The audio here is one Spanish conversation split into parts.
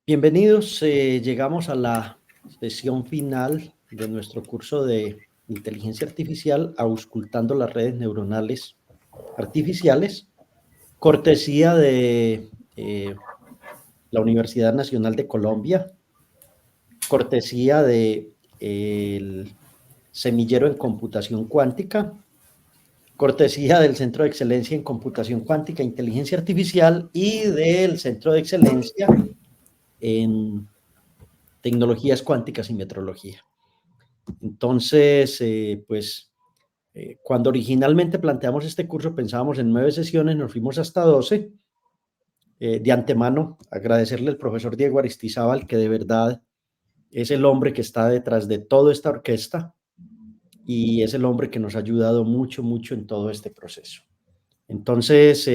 Bienvenidos, llegamos a la sesión final de nuestro curso de inteligencia artificial, auscultando las redes neuronales artificiales, cortesía de la Universidad Nacional de Colombia, cortesía de el Semillero en Computación Cuántica, cortesía del Centro de Excelencia en Computación Cuántica e Inteligencia Artificial y del Centro de Excelencia en Tecnologías Cuánticas y Metrología. Entonces, cuando originalmente planteamos este curso pensábamos en 9 sesiones, nos fuimos hasta 12. De antemano, agradecerle al profesor Diego Aristizábal, que de verdad es el hombre que está detrás de toda esta orquesta y es el hombre que nos ha ayudado mucho, mucho en todo este proceso. Entonces,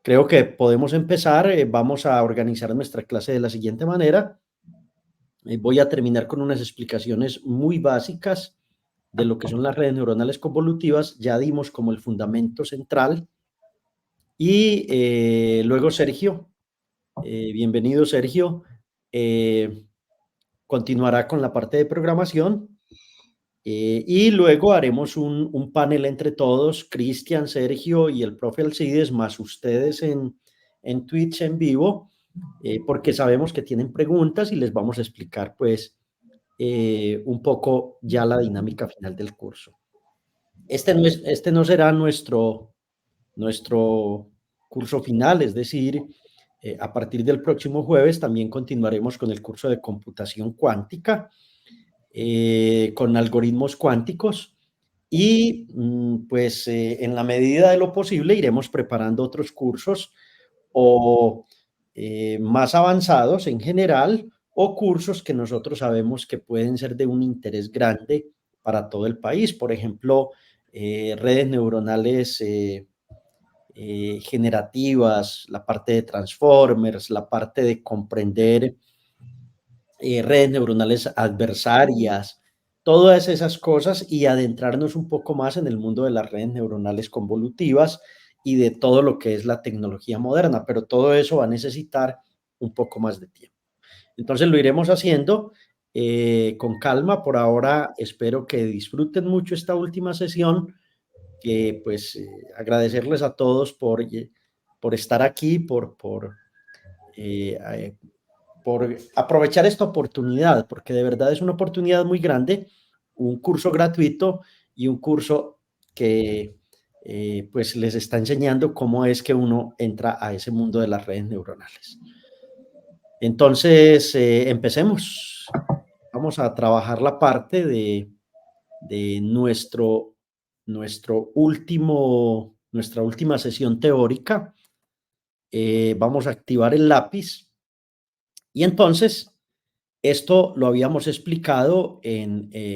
creo que podemos empezar. Vamos a organizar nuestra clase de la siguiente manera. Voy a terminar con unas explicaciones muy básicas de lo que son las redes neuronales convolutivas. Ya dimos como el fundamento central. Y luego Sergio, bienvenido Sergio, continuará con la parte de programación. Y luego haremos un panel entre todos, Cristian, Sergio y el profe Alcides, más ustedes en Twitch en vivo, porque sabemos que tienen preguntas y les vamos a explicar pues un poco ya la dinámica final del curso. Este no será nuestro curso final, es decir, a partir del próximo jueves también continuaremos con el curso de computación cuántica, con algoritmos cuánticos y pues en la medida de lo posible iremos preparando otros cursos o más avanzados en general o cursos que nosotros sabemos que pueden ser de un interés grande para todo el país. Por ejemplo, redes neuronales generativas, la parte de transformers, la parte de comprender redes neuronales adversarias, todas esas cosas y adentrarnos un poco más en el mundo de las redes neuronales convolutivas y de todo lo que es la tecnología moderna, pero todo eso va a necesitar un poco más de tiempo. Entonces lo iremos haciendo con calma. Por ahora espero que disfruten mucho esta última sesión, que pues agradecerles a todos por estar aquí, por aprovechar esta oportunidad, porque de verdad es una oportunidad muy grande, un curso gratuito y un curso que pues les está enseñando cómo es que uno entra a ese mundo de las redes neuronales. Entonces, empecemos. Vamos a trabajar la parte de nuestra última sesión teórica. Vamos a activar el lápiz y entonces esto lo habíamos explicado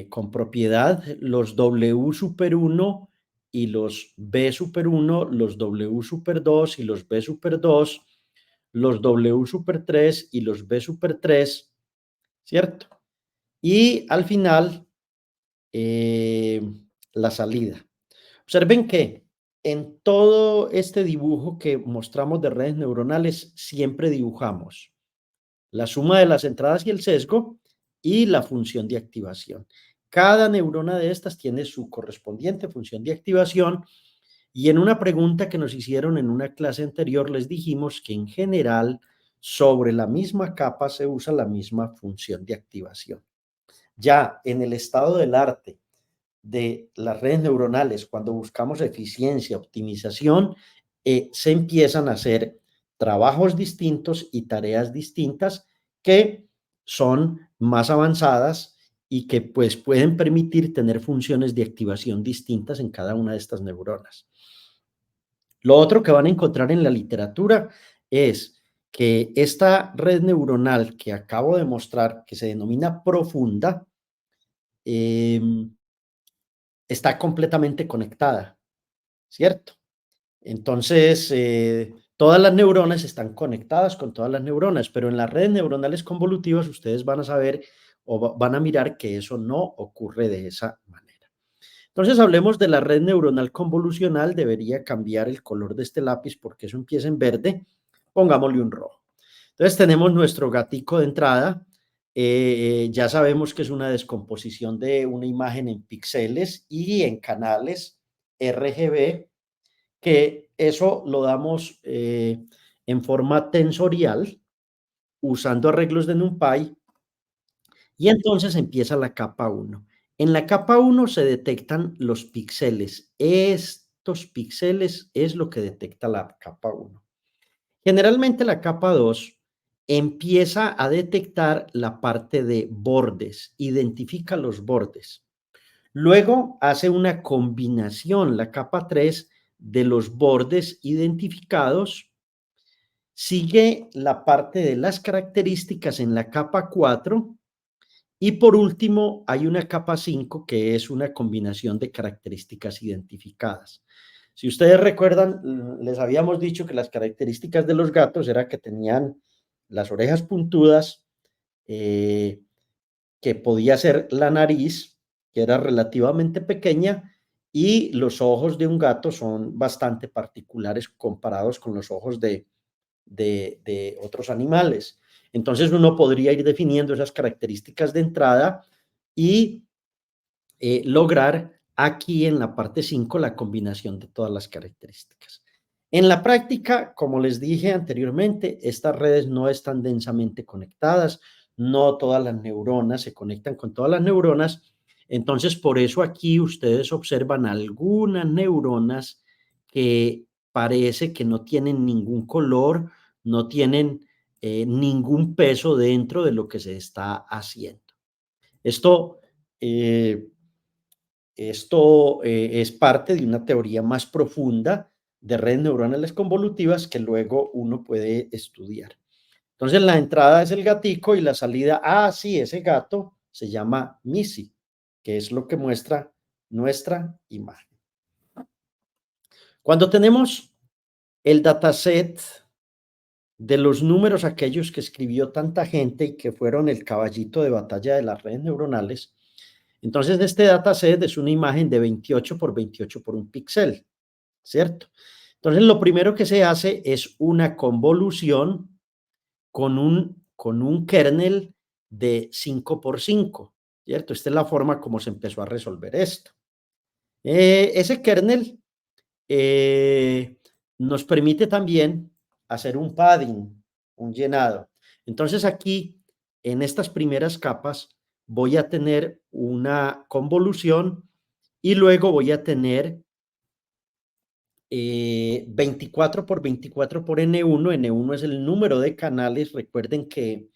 con propiedad, los W super 1 y los B super 1, los W super 2 y los B super 2, los W super 3 y los B super 3, ¿cierto? Y al final, la salida. Observen que en todo este dibujo que mostramos de redes neuronales, siempre dibujamos la suma de las entradas y el sesgo y la función de activación. Cada neurona de estas tiene su correspondiente función de activación y en una pregunta que nos hicieron en una clase anterior les dijimos que en general sobre la misma capa se usa la misma función de activación. Ya en el estado del arte de las redes neuronales, cuando buscamos eficiencia, optimización, se empiezan a hacer trabajos distintos y tareas distintas que son más avanzadas y que pues pueden permitir tener funciones de activación distintas en cada una de estas neuronas. Lo otro que van a encontrar en la literatura es que esta red neuronal que acabo de mostrar, que se denomina profunda, está completamente conectada, ¿cierto? Entonces, todas las neuronas están conectadas con todas las neuronas, pero en las redes neuronales convolutivas ustedes van a saber o van a mirar que eso no ocurre de esa manera. Entonces, hablemos de la red neuronal convolucional. Debería cambiar el color de este lápiz porque eso empieza en verde. Pongámosle un rojo. Entonces tenemos nuestro gatico de entrada. Ya sabemos que es una descomposición de una imagen en píxeles y en canales RGB, que eso lo damos en forma tensorial usando arreglos de NumPy, y entonces empieza la capa uno. En la capa uno se detectan los píxeles. Estos píxeles es lo que detecta la capa uno. Generalmente la capa 2 empieza a detectar la parte de bordes, identifica los bordes. Luego hace una combinación, la capa 3, de los bordes identificados. Sigue la parte de las características en la capa 4 y por último hay una capa 5 que es una combinación de características identificadas. Si ustedes recuerdan, les habíamos dicho que las características de los gatos era que tenían las orejas puntudas, eh, que podía ser la nariz, que era relativamente pequeña, y los ojos de un gato son bastante particulares comparados con los ojos de otros animales. Entonces uno podría ir definiendo esas características de entrada y lograr aquí en la parte 5 la combinación de todas las características. En la práctica, como les dije anteriormente, estas redes no están densamente conectadas, no todas las neuronas se conectan con todas las neuronas, entonces por eso aquí ustedes observan algunas neuronas que parece que no tienen ningún color, no tienen ningún peso dentro de lo que se está haciendo. Esto eh, es parte de una teoría más profunda de redes neuronales convolutivas que luego uno puede estudiar. Entonces, la entrada es el gatico y la salida, sí, ese gato se llama Missy, que es lo que muestra nuestra imagen. Cuando tenemos el dataset de los números aquellos que escribió tanta gente y que fueron el caballito de batalla de las redes neuronales, entonces este dataset es una imagen de 28 por 28 por un píxel, ¿cierto? Entonces lo primero que se hace es una convolución con un kernel de 5 por 5, ¿cierto? Esta es la forma como se empezó a resolver esto. Ese kernel eh, nos permite también hacer un padding, un llenado. Entonces aquí, en estas primeras capas, voy a tener una convolución y luego voy a tener 24 por 24 por N1. N1 es el número de canales. Recuerden que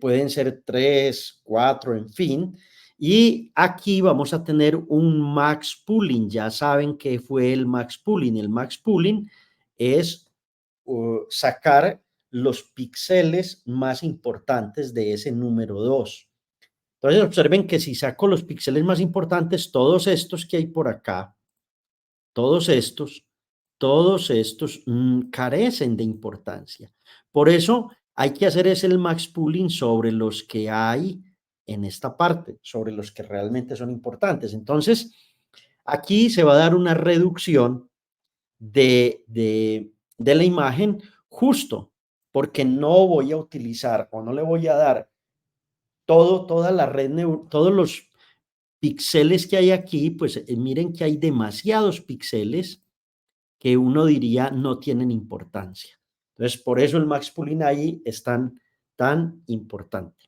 pueden ser 3, 4, en fin. Y aquí vamos a tener un max pooling. Ya saben qué fue el max pooling. El max pooling es sacar los píxeles más importantes de ese número 2. Entonces observen que si saco los píxeles más importantes, todos estos que hay por acá, todos estos, carecen de importancia. Por eso hay que hacer es el max pooling sobre los que hay en esta parte, sobre los que realmente son importantes. Entonces, aquí se va a dar una reducción de la imagen justo porque no voy a utilizar o no le voy a dar toda la red, todos los píxeles que hay aquí, pues miren que hay demasiados píxeles que uno diría no tienen importancia. Entonces, por eso el max pooling ahí es tan importante.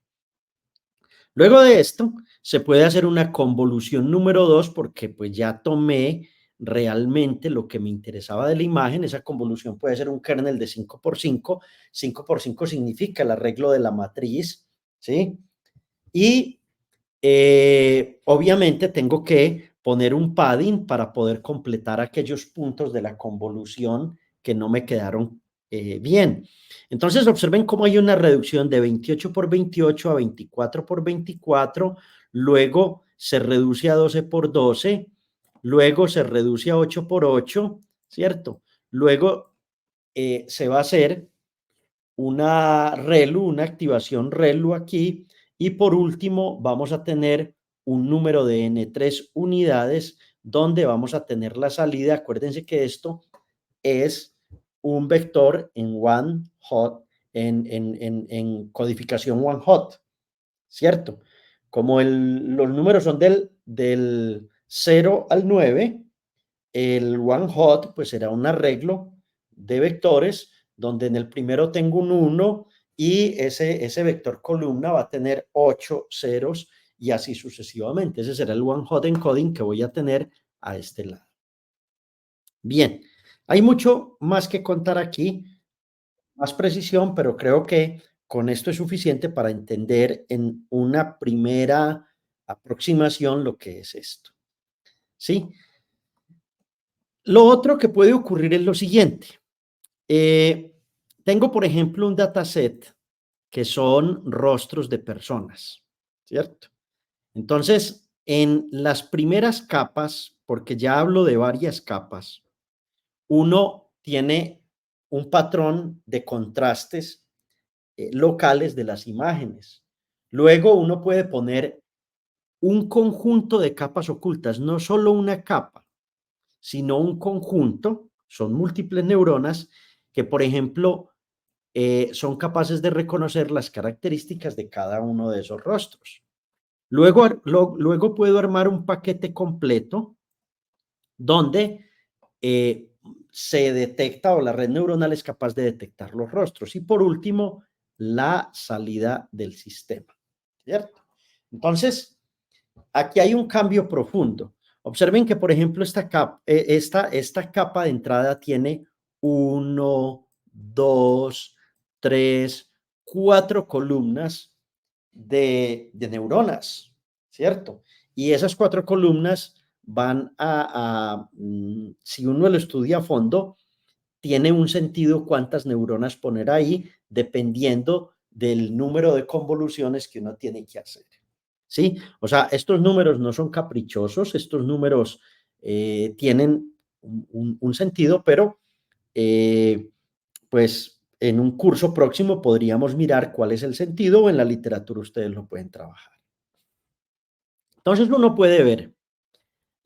Luego de esto, se puede hacer una convolución número 2 porque pues ya tomé realmente lo que me interesaba de la imagen. Esa convolución puede ser un kernel de 5 por 5. 5 por 5 significa el arreglo de la matriz, ¿sí? Y obviamente tengo que poner un padding para poder completar aquellos puntos de la convolución que no me quedaron bien. Entonces observen cómo hay una reducción de 28 por 28 a 24 por 24, luego se reduce a 12 por 12, luego se reduce a 8 por 8, ¿cierto? Luego se va a hacer una ReLU, una activación ReLU aquí, y por último vamos a tener un número de N3 unidades donde vamos a tener la salida. Acuérdense que esto es un vector en one hot en codificación one hot, ¿cierto? Como los números son del 0 al 9, el one hot pues será un arreglo de vectores donde en el primero tengo un 1 y ese vector columna va a tener 8 ceros y así sucesivamente. Ese será el one hot encoding que voy a tener a este lado. Bien, hay mucho más que contar aquí, más precisión, pero creo que con esto es suficiente para entender en una primera aproximación lo que es esto. ¿Sí? Lo otro que puede ocurrir es lo siguiente. Tengo, por ejemplo, un dataset que son rostros de personas, ¿cierto? Entonces, en las primeras capas, porque ya hablo de varias capas, uno tiene un patrón de contrastes locales de las imágenes. Luego uno puede poner un conjunto de capas ocultas, no solo una capa, sino un conjunto, son múltiples neuronas que, por ejemplo, son capaces de reconocer las características de cada uno de esos rostros. Luego puedo armar un paquete completo donde se detecta o la red neuronal es capaz de detectar los rostros. Y por último, la salida del sistema, ¿cierto? Entonces, aquí hay un cambio profundo. Observen que, por ejemplo, esta capa de entrada tiene 1, 2, 3, 4 columnas de neuronas, ¿cierto? Y esas 4 columnas si uno lo estudia a fondo, tiene un sentido cuántas neuronas poner ahí, dependiendo del número de convoluciones que uno tiene que hacer. ¿Sí? O sea, estos números no son caprichosos, estos números tienen un sentido, pero pues en un curso próximo podríamos mirar cuál es el sentido o en la literatura ustedes lo pueden trabajar. Entonces uno puede ver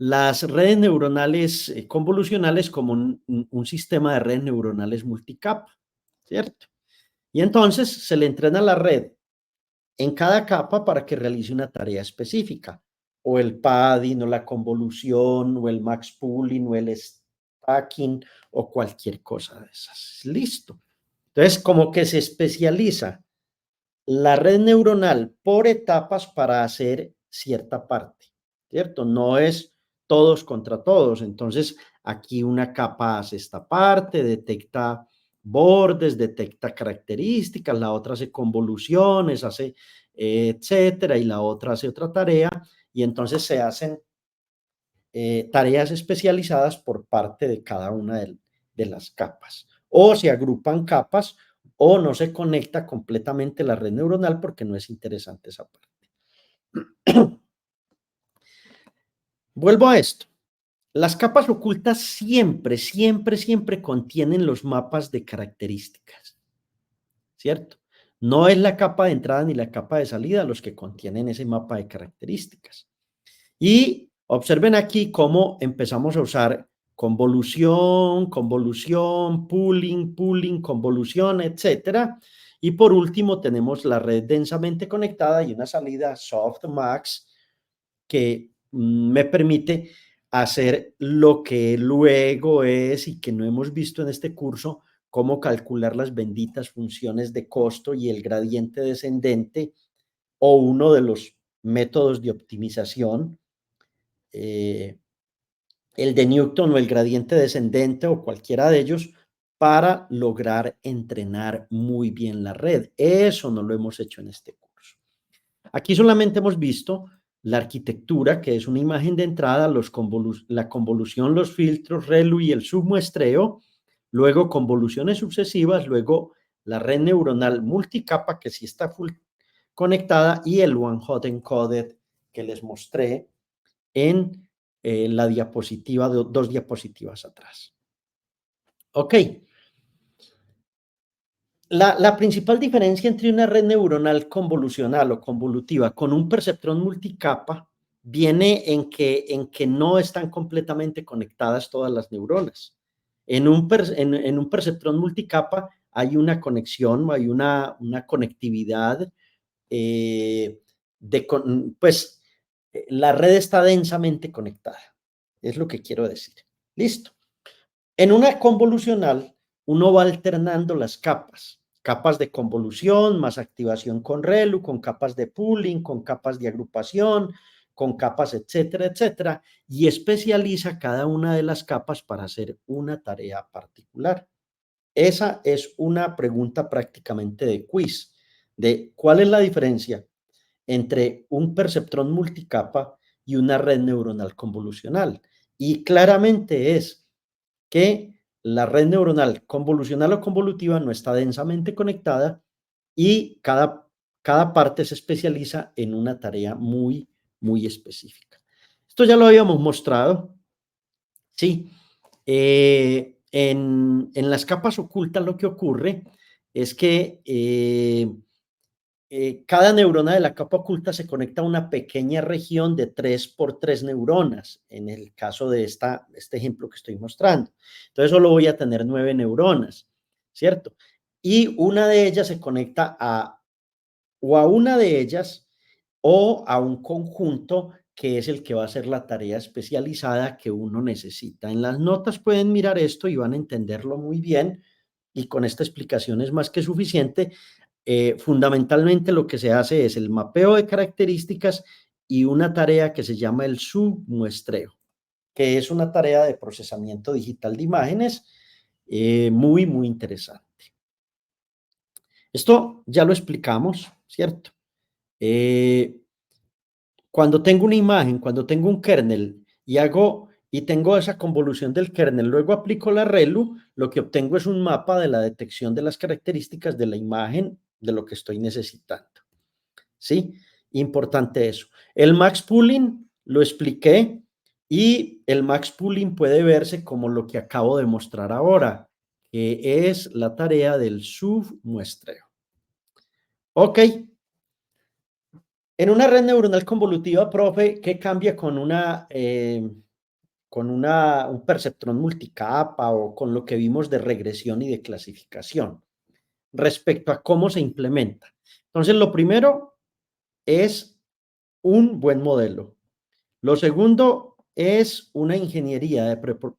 las redes neuronales convolucionales como un sistema de redes neuronales multicapa, ¿cierto? Y entonces se le entrena a la red en cada capa para que realice una tarea específica, o el padding, o la convolución, o el max pooling, o el stacking, o cualquier cosa de esas. Listo. Entonces, como que se especializa la red neuronal por etapas para hacer cierta parte, ¿cierto? No es todos contra todos. Entonces, aquí una capa hace esta parte, detecta bordes, detecta características, la otra hace convoluciones, hace etcétera, y la otra hace otra tarea, y entonces se hacen tareas especializadas por parte de cada una de las capas. O se agrupan capas o no se conecta completamente la red neuronal porque no es interesante esa parte. Vuelvo a esto. Las capas ocultas siempre contienen los mapas de características, ¿cierto? No es la capa de entrada ni la capa de salida los que contienen ese mapa de características. Y observen aquí cómo empezamos a usar convolución, pooling, convolución, etcétera. Y por último tenemos la red densamente conectada y una salida softmax que me permite hacer lo que luego es y que no hemos visto en este curso, cómo calcular las benditas funciones de costo y el gradiente descendente o uno de los métodos de optimización, el de Newton o el gradiente descendente o cualquiera de ellos, para lograr entrenar muy bien la red. Eso no lo hemos hecho en este curso. Aquí solamente hemos visto la arquitectura, que es una imagen de entrada, la convolución, los filtros, ReLU y el submuestreo, luego convoluciones sucesivas, luego la red neuronal multicapa, que sí está full conectada, y el one hot encoded que les mostré en la diapositiva, dos diapositivas atrás. Ok. La principal diferencia entre una red neuronal convolucional o convolutiva con un perceptrón multicapa viene en que no están completamente conectadas todas las neuronas. En un perceptrón multicapa hay una conexión, hay una conectividad, eh, pues la red está densamente conectada, es lo que quiero decir. Listo. En una convolucional, uno va alternando las capas, capas de convolución, más activación con ReLU, con capas de pooling, con capas de agrupación, con capas, etcétera, etcétera, y especializa cada una de las capas para hacer una tarea particular. Esa es una pregunta prácticamente de quiz, de cuál es la diferencia entre un perceptrón multicapa y una red neuronal convolucional. Y claramente es que la red neuronal convolucional o convolutiva no está densamente conectada y cada parte se especializa en una tarea muy, muy específica. Esto ya lo habíamos mostrado, sí. En las capas ocultas lo que ocurre es que cada neurona de la capa oculta se conecta a una pequeña región de 3 por 3 neuronas, en el caso de este ejemplo que estoy mostrando. Entonces solo voy a tener 9 neuronas, ¿cierto? Y una de ellas se conecta o a una de ellas o a un conjunto que es el que va a hacer la tarea especializada que uno necesita. En las notas pueden mirar esto y van a entenderlo muy bien, y con esta explicación es más que suficiente. Fundamentalmente lo que se hace es el mapeo de características y una tarea que se llama el submuestreo, que es una tarea de procesamiento digital de imágenes muy, muy interesante. Esto ya lo explicamos, ¿cierto? Eh, Cuando tengo una imagen, cuando tengo un kernel y tengo esa convolución del kernel, luego aplico la ReLU, lo que obtengo es un mapa de la detección de las características de la imagen de lo que estoy necesitando. ¿Sí? Importante eso. El max pooling lo expliqué, y el max pooling puede verse como lo que acabo de mostrar ahora, que es la tarea del submuestreo. Ok. En una red neuronal convolutiva, profe, ¿qué cambia con un perceptrón multicapa o con lo que vimos de regresión y de clasificación respecto a cómo se implementa? Entonces, lo primero es un buen modelo. Lo segundo es una ingeniería de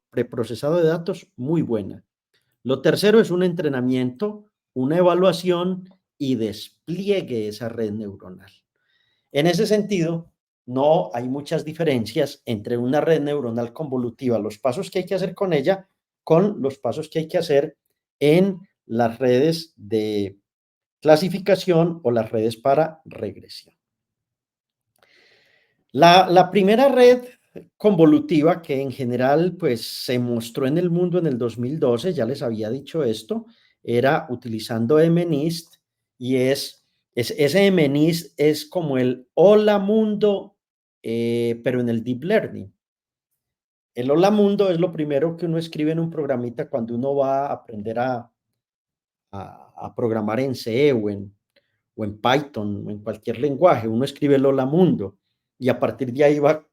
preprocesado de datos muy buena. Lo tercero es un entrenamiento, una evaluación y despliegue de esa red neuronal. En ese sentido, no hay muchas diferencias entre una red neuronal convolutiva, los pasos que hay que hacer con ella, con los pasos que hay que hacer en las redes de clasificación o las redes para regresión. La primera red convolutiva que en general pues se mostró en el mundo en el 2012, ya les había dicho esto, era utilizando MNIST, y ese MNIST es como el hola mundo, pero en el deep learning. El hola mundo es lo primero que uno escribe en un programita cuando uno va a aprender a programar en C o en Python o en cualquier lenguaje. Uno escribe el hola mundo y a partir de ahí va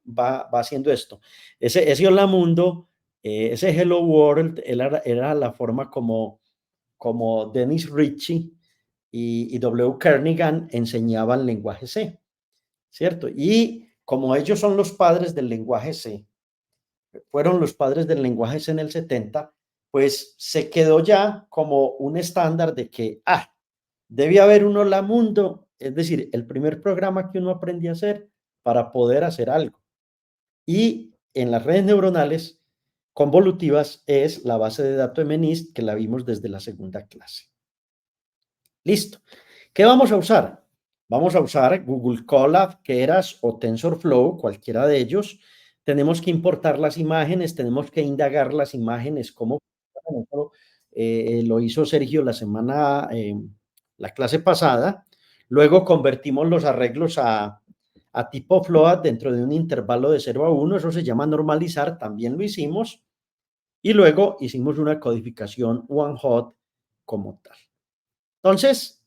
haciendo esto. Ese hola mundo, ese hello world, era la forma como Dennis Ritchie y W. Kernighan enseñaban lenguaje C, ¿cierto? Y como ellos son los padres del lenguaje C, fueron los padres del lenguaje C en el 70, pues se quedó ya como un estándar de que, debe haber un hola mundo, es decir, el primer programa que uno aprende a hacer para poder hacer algo. Y en las redes neuronales convolutivas es la base de datos MNIST, que la vimos desde la segunda clase. Listo. ¿Qué vamos a usar? Vamos a usar Google Colab, Keras o TensorFlow, cualquiera de ellos. Tenemos que importar las imágenes, tenemos que indagar las imágenes, como lo hizo Sergio la clase pasada. Luego convertimos los arreglos a tipo float dentro de un intervalo de 0 a 1, eso se llama normalizar, también lo hicimos. Y luego hicimos una codificación one hot como tal. Entonces,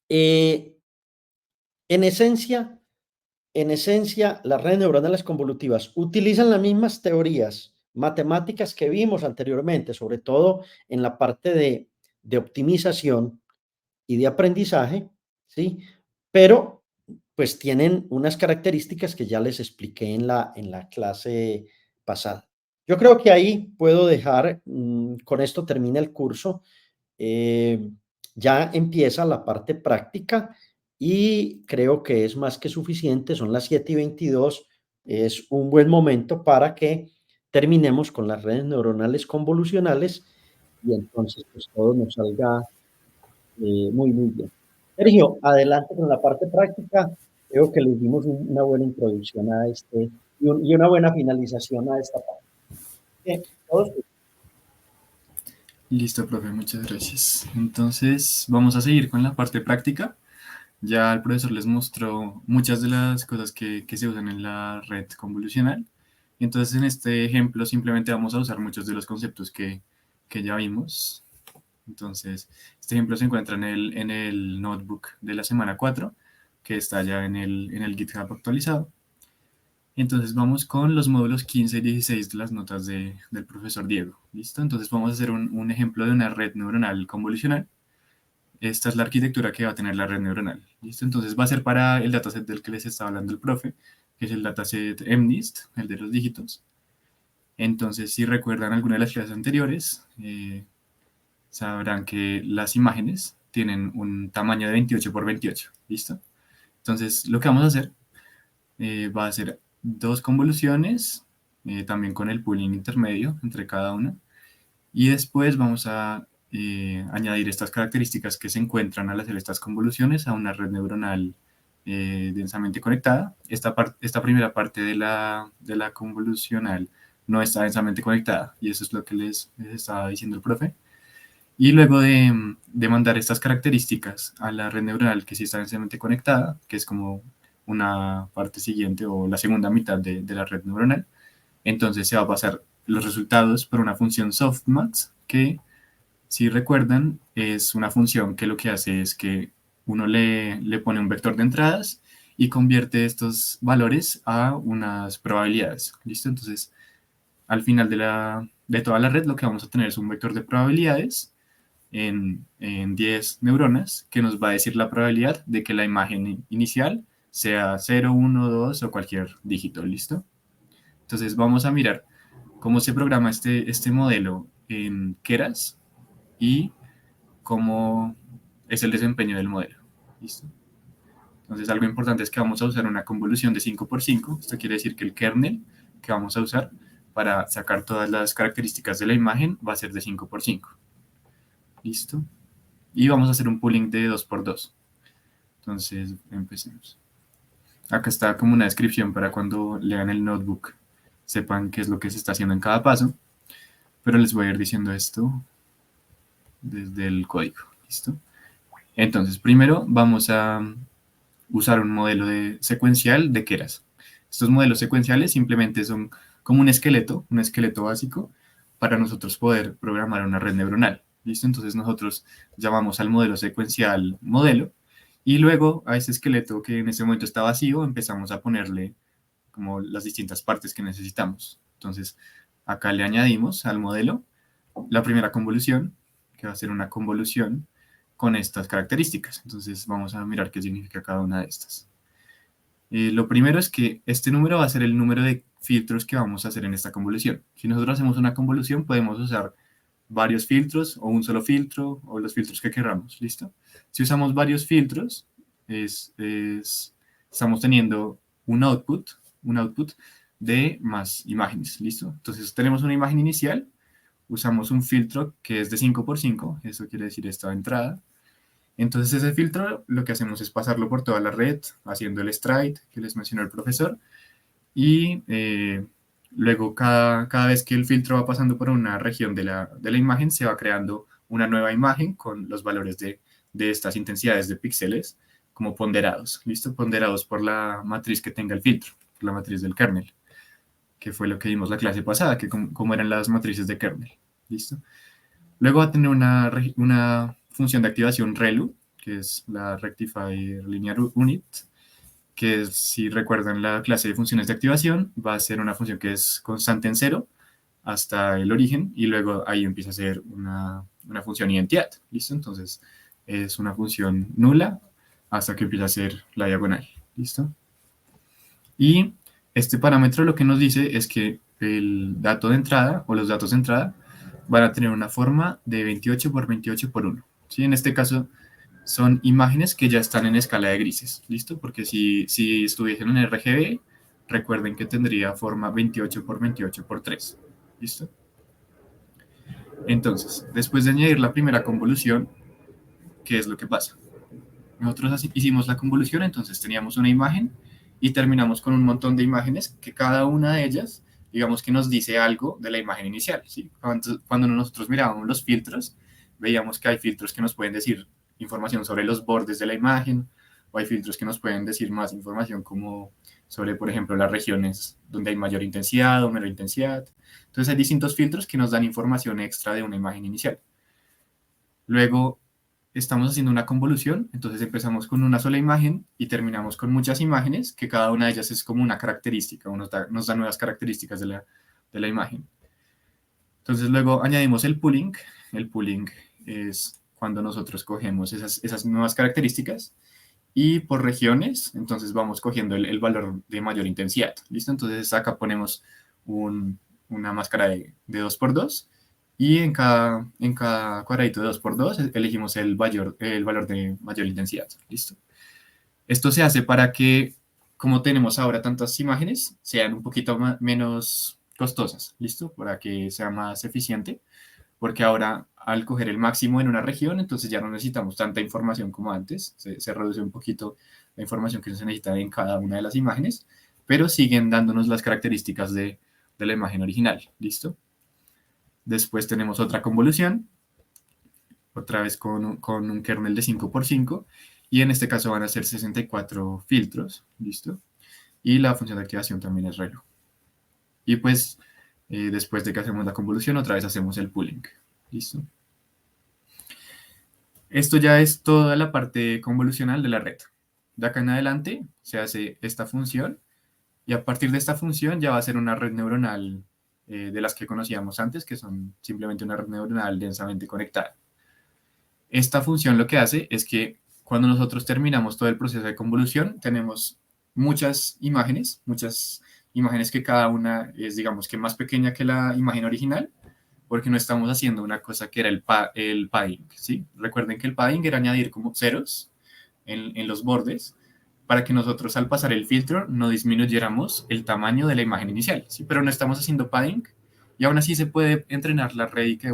eh, en esencia, las redes neuronales convolutivas utilizan las mismas teorías matemáticas que vimos anteriormente, sobre todo en la parte de optimización y de aprendizaje, ¿sí? Pero pues tienen unas características que ya les expliqué en la clase pasada. Yo creo que ahí puedo dejar, con esto termina el curso, eh, ya empieza la parte práctica y creo que es más que suficiente, son las 7:22, es un buen momento para que terminemos con las redes neuronales convolucionales y entonces pues todo nos salga muy, muy bien. Sergio, adelante con la parte práctica. Creo que le dimos una buena introducción a este y una buena finalización a esta parte. Todos, Listo, profe, muchas gracias. Entonces, vamos a seguir con la parte práctica. Ya el profesor les mostró muchas de las cosas que se usan en la red convolucional. Entonces, en este ejemplo, simplemente vamos a usar muchos de los conceptos que ya vimos. Entonces, este ejemplo se encuentra en el notebook de la semana 4, que está ya en el GitHub actualizado. Entonces vamos con los módulos 15 y 16 de las notas del profesor Diego. ¿Listo? Entonces vamos a hacer un ejemplo de una red neuronal convolucional. Esta es la arquitectura que va a tener la red neuronal. ¿Listo? Entonces va a ser para el dataset del que les estaba hablando el profe, que es el dataset MNIST, el de los dígitos. Entonces, si recuerdan alguna de las clases anteriores, sabrán que las imágenes tienen un tamaño de 28 por 28. ¿Listo? Entonces, lo que vamos a hacer va a ser dos convoluciones, también con el pooling intermedio entre cada una. Y después vamos a añadir estas características que se encuentran al hacer estas convoluciones a una red neuronal densamente conectada. Esta primera parte de la convolucional no está densamente conectada, y eso es lo que les estaba diciendo el profe. Y luego de mandar estas características a la red neuronal que sí está densamente conectada, que es como una parte siguiente o la segunda mitad de la red neuronal, entonces se va a pasar los resultados por una función softmax que, si recuerdan, es una función que lo que hace es que uno le pone un vector de entradas y convierte estos valores a unas probabilidades. ¿Listo? Entonces, al final de toda la red, lo que vamos a tener es un vector de probabilidades en 10 neuronas que nos va a decir la probabilidad de que la imagen inicial sea 0, 1, 2 o cualquier dígito. ¿Listo? Entonces, vamos a mirar cómo se programa este modelo en Keras y cómo es el desempeño del modelo. ¿Listo? Entonces, algo importante es que vamos a usar una convolución de 5 por 5. Esto quiere decir que el kernel que vamos a usar para sacar todas las características de la imagen va a ser de 5 por 5. ¿Listo? Y vamos a hacer un pooling de 2 por 2. Entonces, empecemos. Acá está como una descripción para cuando lean el notebook sepan qué es lo que se está haciendo en cada paso, pero les voy a ir diciendo esto desde el código. ¿Listo? Entonces, primero vamos a usar un modelo secuencial de Keras. Estos modelos secuenciales simplemente son como un esqueleto básico para nosotros poder programar una red neuronal. ¿Listo? Entonces nosotros llamamos al modelo secuencial modelo y luego a ese esqueleto que en ese momento está vacío empezamos a ponerle como las distintas partes que necesitamos. Entonces acá le añadimos al modelo la primera convolución, que va a ser una convolución con estas características. Entonces vamos a mirar qué significa cada una de estas. Lo primero es que este número va a ser el número de filtros que vamos a hacer en esta convolución. Si nosotros hacemos una convolución, podemos usar varios filtros o un solo filtro o los filtros que queramos. ¿Listo? Si usamos varios filtros, estamos teniendo un output de más imágenes. ¿Listo? Entonces tenemos una imagen inicial, usamos un filtro que es de 5 por 5, eso quiere decir esta entrada. Entonces ese filtro lo que hacemos es pasarlo por toda la red, haciendo el stride que les mencionó el profesor, y luego cada vez que el filtro va pasando por una región de la imagen, se va creando una nueva imagen con los valores de estas intensidades de píxeles como ponderados, ¿listo? Ponderados por la matriz que tenga el filtro, por la matriz del kernel, que fue lo que vimos la clase pasada, que cómo eran las matrices de kernel, ¿listo? Luego va a tener una función de activación ReLU, que es la Rectifier Linear Unit, que si recuerdan la clase de funciones de activación, va a ser una función que es constante en cero hasta el origen, y luego ahí empieza a ser una función identidad, ¿listo? Entonces es una función nula hasta que empieza a ser la diagonal, ¿listo? Y este parámetro lo que nos dice es que el dato de entrada o los datos de entrada van a tener una forma de 28 por 28 por 1. ¿Sí? En este caso son imágenes que ya están en escala de grises, ¿listo? Porque si estuviesen en RGB, recuerden que tendría forma 28 por 28 por 3, ¿listo? Entonces, después de añadir la primera convolución, ¿qué es lo que pasa? Nosotros hicimos la convolución, entonces teníamos una imagen y terminamos con un montón de imágenes que cada una de ellas, digamos que nos dice algo de la imagen inicial, ¿sí? Cuando nosotros mirábamos los filtros, veíamos que hay filtros que nos pueden decir información sobre los bordes de la imagen, o hay filtros que nos pueden decir más información como sobre, por ejemplo, las regiones donde hay mayor intensidad o menor intensidad. Entonces hay distintos filtros que nos dan información extra de una imagen inicial. Luego estamos haciendo una convolución, entonces empezamos con una sola imagen y terminamos con muchas imágenes, que cada una de ellas es como una característica, o nos da nuevas características de la imagen. Entonces luego añadimos el pooling. El pooling es cuando nosotros cogemos esas nuevas características y por regiones, entonces vamos cogiendo el valor de mayor intensidad, ¿listo? Entonces acá ponemos una máscara de 2x2 y en cada cuadradito de 2x2 elegimos el valor de mayor intensidad, ¿listo? Esto se hace para que, como tenemos ahora tantas imágenes, sean un poquito menos costosas, ¿listo? Para que sea más eficiente, porque ahora al coger el máximo en una región, entonces ya no necesitamos tanta información como antes, se reduce un poquito la información que se necesita en cada una de las imágenes, pero siguen dándonos las características de la imagen original, ¿listo? Después tenemos otra convolución, otra vez con un kernel de 5x5, y en este caso van a ser 64 filtros, ¿listo? Y la función de activación también es reloj. Y pues, después de que hacemos la convolución, otra vez hacemos el pooling, ¿listo? Esto ya es toda la parte convolucional de la red. De acá en adelante se hace esta función, y a partir de esta función ya va a ser una red neuronal de las que conocíamos antes, que son simplemente una red neuronal densamente conectada. Esta función lo que hace es que cuando nosotros terminamos todo el proceso de convolución, tenemos muchas imágenes que cada una es, digamos, que más pequeña que la imagen original, porque no estamos haciendo una cosa que era el padding, ¿sí? Recuerden que el padding era añadir como ceros en los bordes para que nosotros al pasar el filtro no disminuyéramos el tamaño de la imagen inicial, ¿sí? Pero no estamos haciendo padding y aún así se puede entrenar la red y que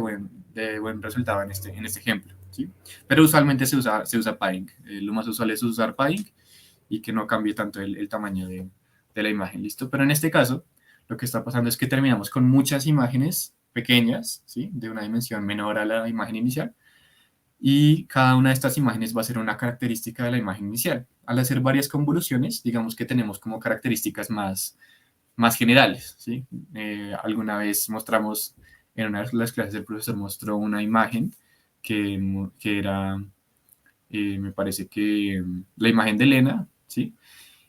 de buen resultado en este ejemplo, ¿sí? Pero usualmente se usa padding. Lo más usual es usar padding y que no cambie tanto el tamaño de la imagen, ¿listo? Pero en este caso, lo que está pasando es que terminamos con muchas imágenes pequeñas, ¿sí? De una dimensión menor a la imagen inicial, y cada una de estas imágenes va a ser una característica de la imagen inicial. Al hacer varias convoluciones, digamos que tenemos como características más generales, ¿sí? Alguna vez mostramos, en una de las clases el profesor mostró una imagen que era, me parece que la imagen de Elena, ¿sí?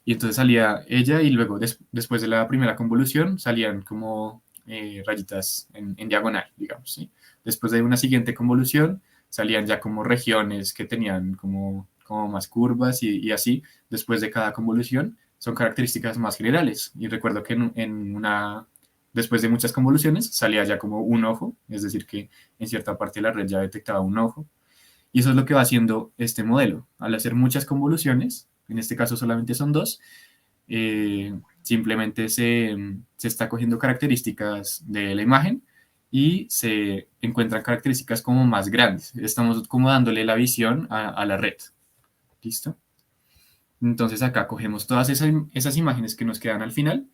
Y entonces salía ella y luego después de la primera convolución salían como rayitas en diagonal, digamos, ¿sí? Después de una siguiente convolución salían ya como regiones que tenían como más curvas y así, después de cada convolución, son características más generales. Y recuerdo que después de muchas convoluciones salía ya como un ojo, es decir, que en cierta parte de la red ya detectaba un ojo. Y eso es lo que va haciendo este modelo. Al hacer muchas convoluciones, en este caso solamente son dos, simplemente se está cogiendo características de la imagen y se encuentran características como más grandes. Estamos como dándole la visión a la red. ¿Listo? Entonces acá cogemos todas esas imágenes que nos quedan al final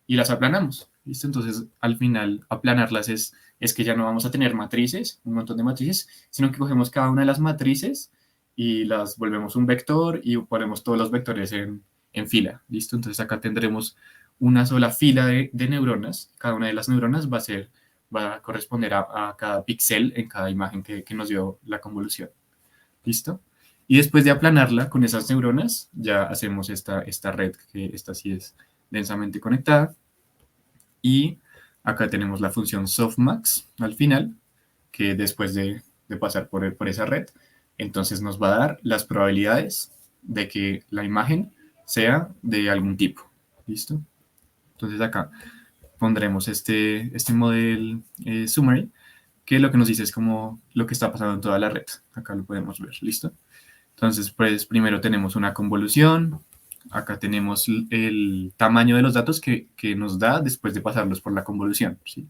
y las aplanamos. ¿Listo? Entonces al final aplanarlas es que ya no vamos a tener matrices, un montón de matrices, sino que cogemos cada una de las matrices y las volvemos un vector y ponemos todos los vectores en fila. ¿Listo? Entonces acá tendremos una sola fila de neuronas. Cada una de las neuronas va a corresponder a cada píxel en cada imagen que nos dio la convolución. ¿Listo? Y después de aplanarla con esas neuronas, ya hacemos esta red, que esta sí es densamente conectada. Y acá tenemos la función softmax al final, que después de de pasar por esa red, entonces nos va a dar las probabilidades de que la imagen sea de algún tipo. ¿Listo? Entonces acá pondremos este model summary, que lo que nos dice es como lo que está pasando en toda la red. Acá lo podemos ver. ¿Listo? Entonces, pues primero tenemos una convolución. Acá tenemos el tamaño de los datos que nos da después de pasarlos por la convolución. ¿Sí?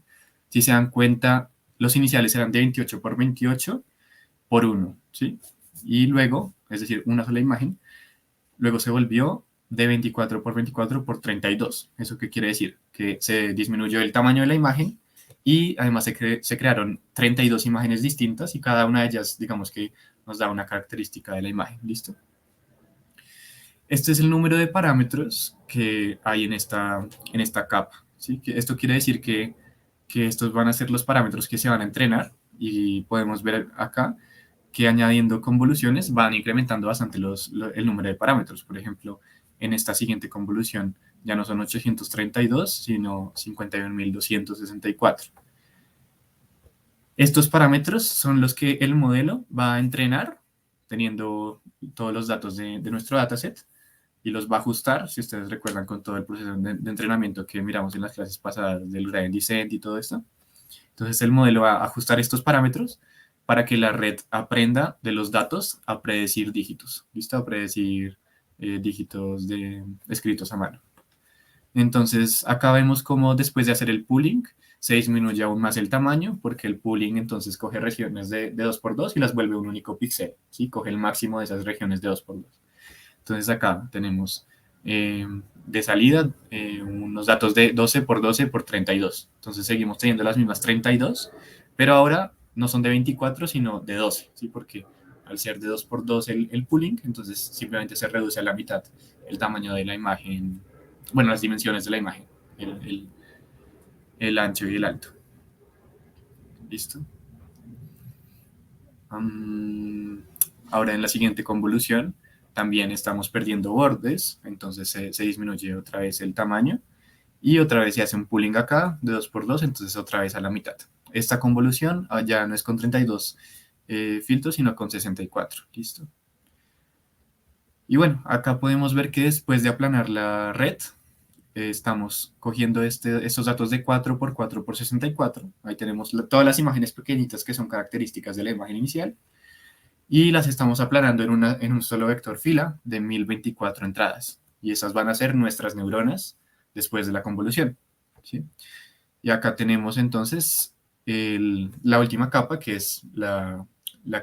Si se dan cuenta, los iniciales eran de 28 por 28 por 1. ¿Sí? Y luego, es decir, una sola imagen, luego se volvió de 24 por 24 por 32. ¿Eso qué quiere decir? Que se disminuyó el tamaño de la imagen y además se crearon 32 imágenes distintas y cada una de ellas, digamos que nos da una característica de la imagen. ¿Listo? Este es el número de parámetros que hay en esta capa. ¿Sí? Esto quiere decir que estos van a ser los parámetros que se van a entrenar y podemos ver acá que añadiendo convoluciones van incrementando bastante el número de parámetros. Por ejemplo, en esta siguiente convolución ya no son 832, sino 51.264. Estos parámetros son los que el modelo va a entrenar, teniendo todos los datos de nuestro dataset, y los va a ajustar, si ustedes recuerdan, con todo el proceso de entrenamiento que miramos en las clases pasadas del gradient descent y todo esto. Entonces el modelo va a ajustar estos parámetros para que la red aprenda de los datos a predecir dígitos, ¿listo? A predecir dígitos escritos a mano. Entonces acá vemos cómo después de hacer el pooling se disminuye aún más el tamaño porque el pooling entonces coge regiones de 2x2 y las vuelve un único píxel, ¿sí? Coge el máximo de esas regiones de 2x2. Entonces acá tenemos de salida unos datos de 12 por 12 por 32. Entonces seguimos teniendo las mismas 32, pero ahora no son de 24, sino de 12, ¿sí? Porque al ser de 2 por 2 el pooling, entonces simplemente se reduce a la mitad el tamaño de la imagen, bueno, las dimensiones de la imagen, el ancho y el alto. ¿Listo? Ahora en la siguiente convolución también estamos perdiendo bordes, entonces se disminuye otra vez el tamaño y otra vez se hace un pooling acá de 2x2, entonces otra vez a la mitad. Esta convolución ya no es con 32 filtros, sino con 64. ¿Listo? Y bueno, acá podemos ver que después de aplanar la red, estamos cogiendo estos datos de 4x4 por 64. Ahí tenemos todas las imágenes pequeñitas que son características de la imagen inicial. Y las estamos aplanando en un solo vector fila de 1024 entradas. Y esas van a ser nuestras neuronas después de la convolución. ¿Sí? Y acá tenemos entonces la última capa, que es la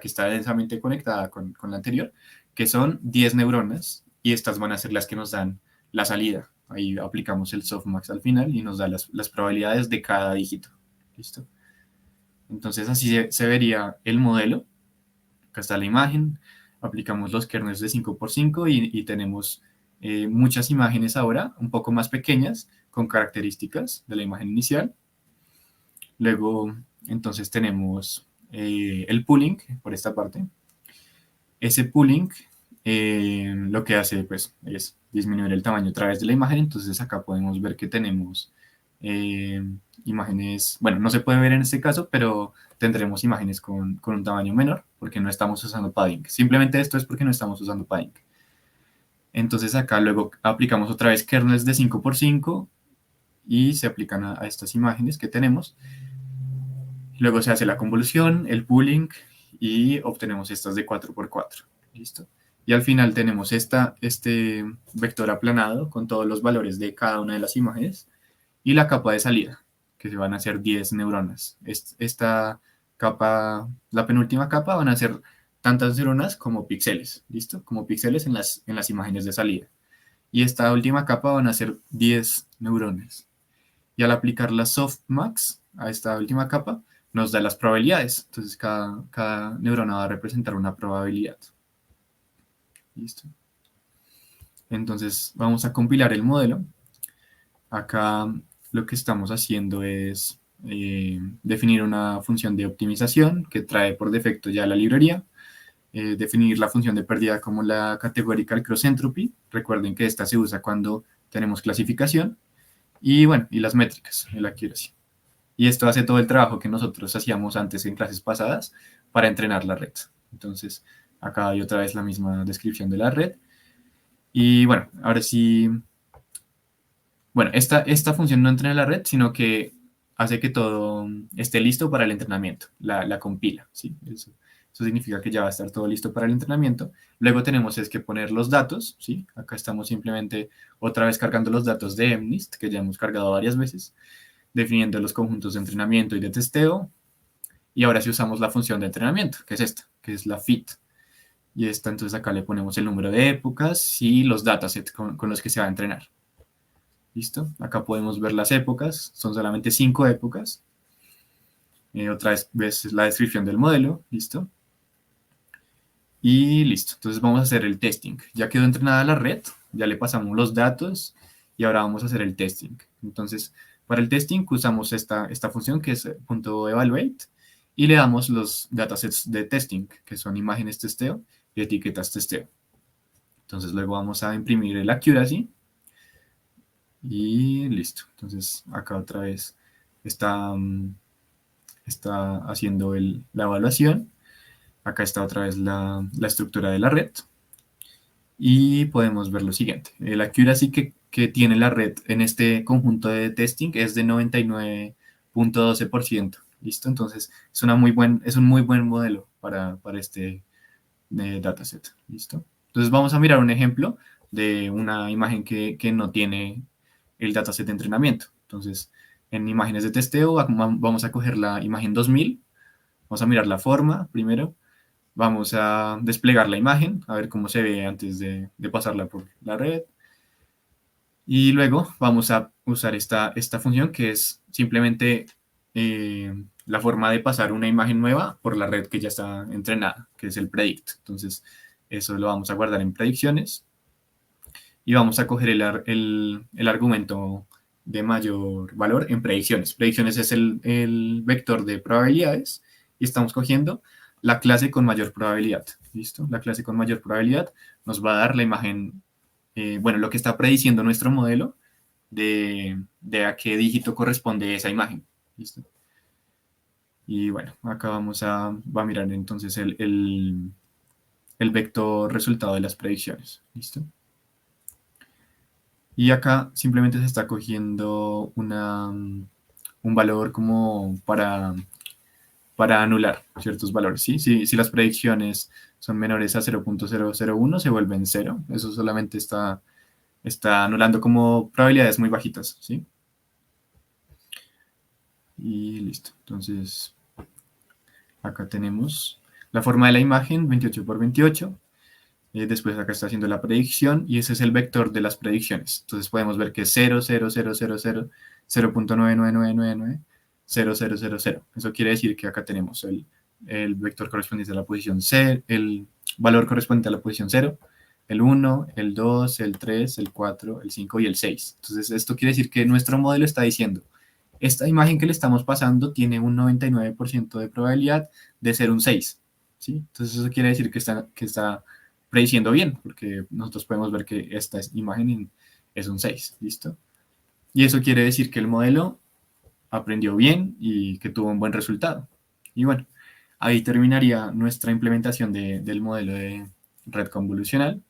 que está densamente conectada con la anterior, que son 10 neuronas, y estas van a ser las que nos dan la salida. Ahí aplicamos el softmax al final y nos da las probabilidades de cada dígito. ¿Listo? Entonces así se vería el modelo. Acá está la imagen, aplicamos los kernels de 5x5 y tenemos muchas imágenes ahora, un poco más pequeñas, con características de la imagen inicial. Luego, entonces tenemos el pooling por esta parte. Ese pooling lo que hace pues, es disminuir el tamaño a través de la imagen, entonces acá podemos ver que tenemos imágenes, bueno, no se puede ver en este caso, pero tendremos imágenes con un tamaño menor porque no estamos usando padding. Simplemente esto es porque no estamos usando padding. Entonces acá luego aplicamos otra vez kernels de 5x5 y se aplican a estas imágenes que tenemos. Luego se hace la convolución, el pooling y obtenemos estas de 4x4. ¿Listo? Y al final tenemos este vector aplanado con todos los valores de cada una de las imágenes y la capa de salida, que se van a hacer 10 neuronas. Esta capa, la penúltima capa, van a ser tantas neuronas como píxeles, ¿listo? Como píxeles en las imágenes de salida. Y esta última capa van a ser 10 neuronas. Y al aplicar la softmax a esta última capa, nos da las probabilidades. Entonces, cada neurona va a representar una probabilidad. ¿Listo? Entonces, vamos a compilar el modelo. Acá lo que estamos haciendo es definir una función de optimización que trae por defecto ya la librería. Definir la función de pérdida como la categorical cross entropy. Recuerden que esta se usa cuando tenemos clasificación. Y bueno, y las métricas, el accuracy. Y esto hace todo el trabajo que nosotros hacíamos antes en clases pasadas para entrenar la red. Entonces, acá hay otra vez la misma descripción de la red. Y bueno, ahora sí, bueno, esta función no entrena la red, sino que hace que todo esté listo para el entrenamiento, la compila, ¿sí? Eso significa que ya va a estar todo listo para el entrenamiento. Luego tenemos es que poner los datos, ¿sí? Acá estamos simplemente otra vez cargando los datos de MNIST, que ya hemos cargado varias veces, definiendo los conjuntos de entrenamiento y de testeo. Y ahora sí usamos la función de entrenamiento, que es esta, que es la fit. Y esta, entonces acá le ponemos el número de épocas y los datasets con los que se va a entrenar. ¿Listo? Acá podemos ver las épocas, son solamente 5 épocas. Otra vez ves la descripción del modelo, ¿listo? Y listo, entonces vamos a hacer el testing. Ya quedó entrenada la red, ya le pasamos los datos y ahora vamos a hacer el testing. Entonces, para el testing usamos esta función que es .evaluate y le damos los datasets de testing, que son imágenes testeo y etiquetas testeo. Entonces luego vamos a imprimir el accuracy y listo. Entonces acá otra vez está, está haciendo la evaluación. Acá está otra vez la estructura de la red. Y podemos ver lo siguiente. El accuracy que tiene la red en este conjunto de testing es de 99.12%. ¿Listo? Entonces es un muy buen modelo para este dataset. ¿Listo? Entonces vamos a mirar un ejemplo de una imagen que no tiene el dataset de entrenamiento. Entonces, en imágenes de testeo vamos a coger la imagen 2000, vamos a mirar la forma primero, vamos a desplegar la imagen, a ver cómo se ve antes de pasarla por la red. Y luego vamos a usar esta función que es simplemente la forma de pasar una imagen nueva por la red que ya está entrenada, que es el predict. Entonces, eso lo vamos a guardar en predicciones y vamos a coger el argumento de mayor valor en predicciones. Predicciones es el vector de probabilidades y estamos cogiendo la clase con mayor probabilidad. ¿Listo? La clase con mayor probabilidad nos va a dar la imagen, bueno, lo que está prediciendo nuestro modelo de a qué dígito corresponde esa imagen. ¿Listo? Y bueno, acá va a mirar entonces el vector resultado de las predicciones. ¿Listo? Y acá simplemente se está cogiendo un valor como para anular ciertos valores, ¿sí? Si las predicciones son menores a 0.001 se vuelven 0. Eso solamente está anulando como probabilidades muy bajitas, ¿sí? Y listo. Entonces, acá tenemos la forma de la imagen, 28 por 28. Después acá está haciendo la predicción y ese es el vector de las predicciones. Entonces podemos ver que es 0, 0, 0, 0, 0, 0.99999, 0, 0, 0, 0. Eso quiere decir que acá tenemos el vector correspondiente a la posición 0, el valor correspondiente a la posición 0, el 1, el 2, el 3, el 4, el 5 y el 6. Entonces esto quiere decir que nuestro modelo está diciendo, esta imagen que le estamos pasando tiene un 99% de probabilidad de ser un 6. ¿Sí? Entonces eso quiere decir que está prediciendo bien, porque nosotros podemos ver que esta imagen es un 6, ¿listo? Y eso quiere decir que el modelo aprendió bien y que tuvo un buen resultado. Y bueno, ahí terminaría nuestra implementación del modelo de red convolucional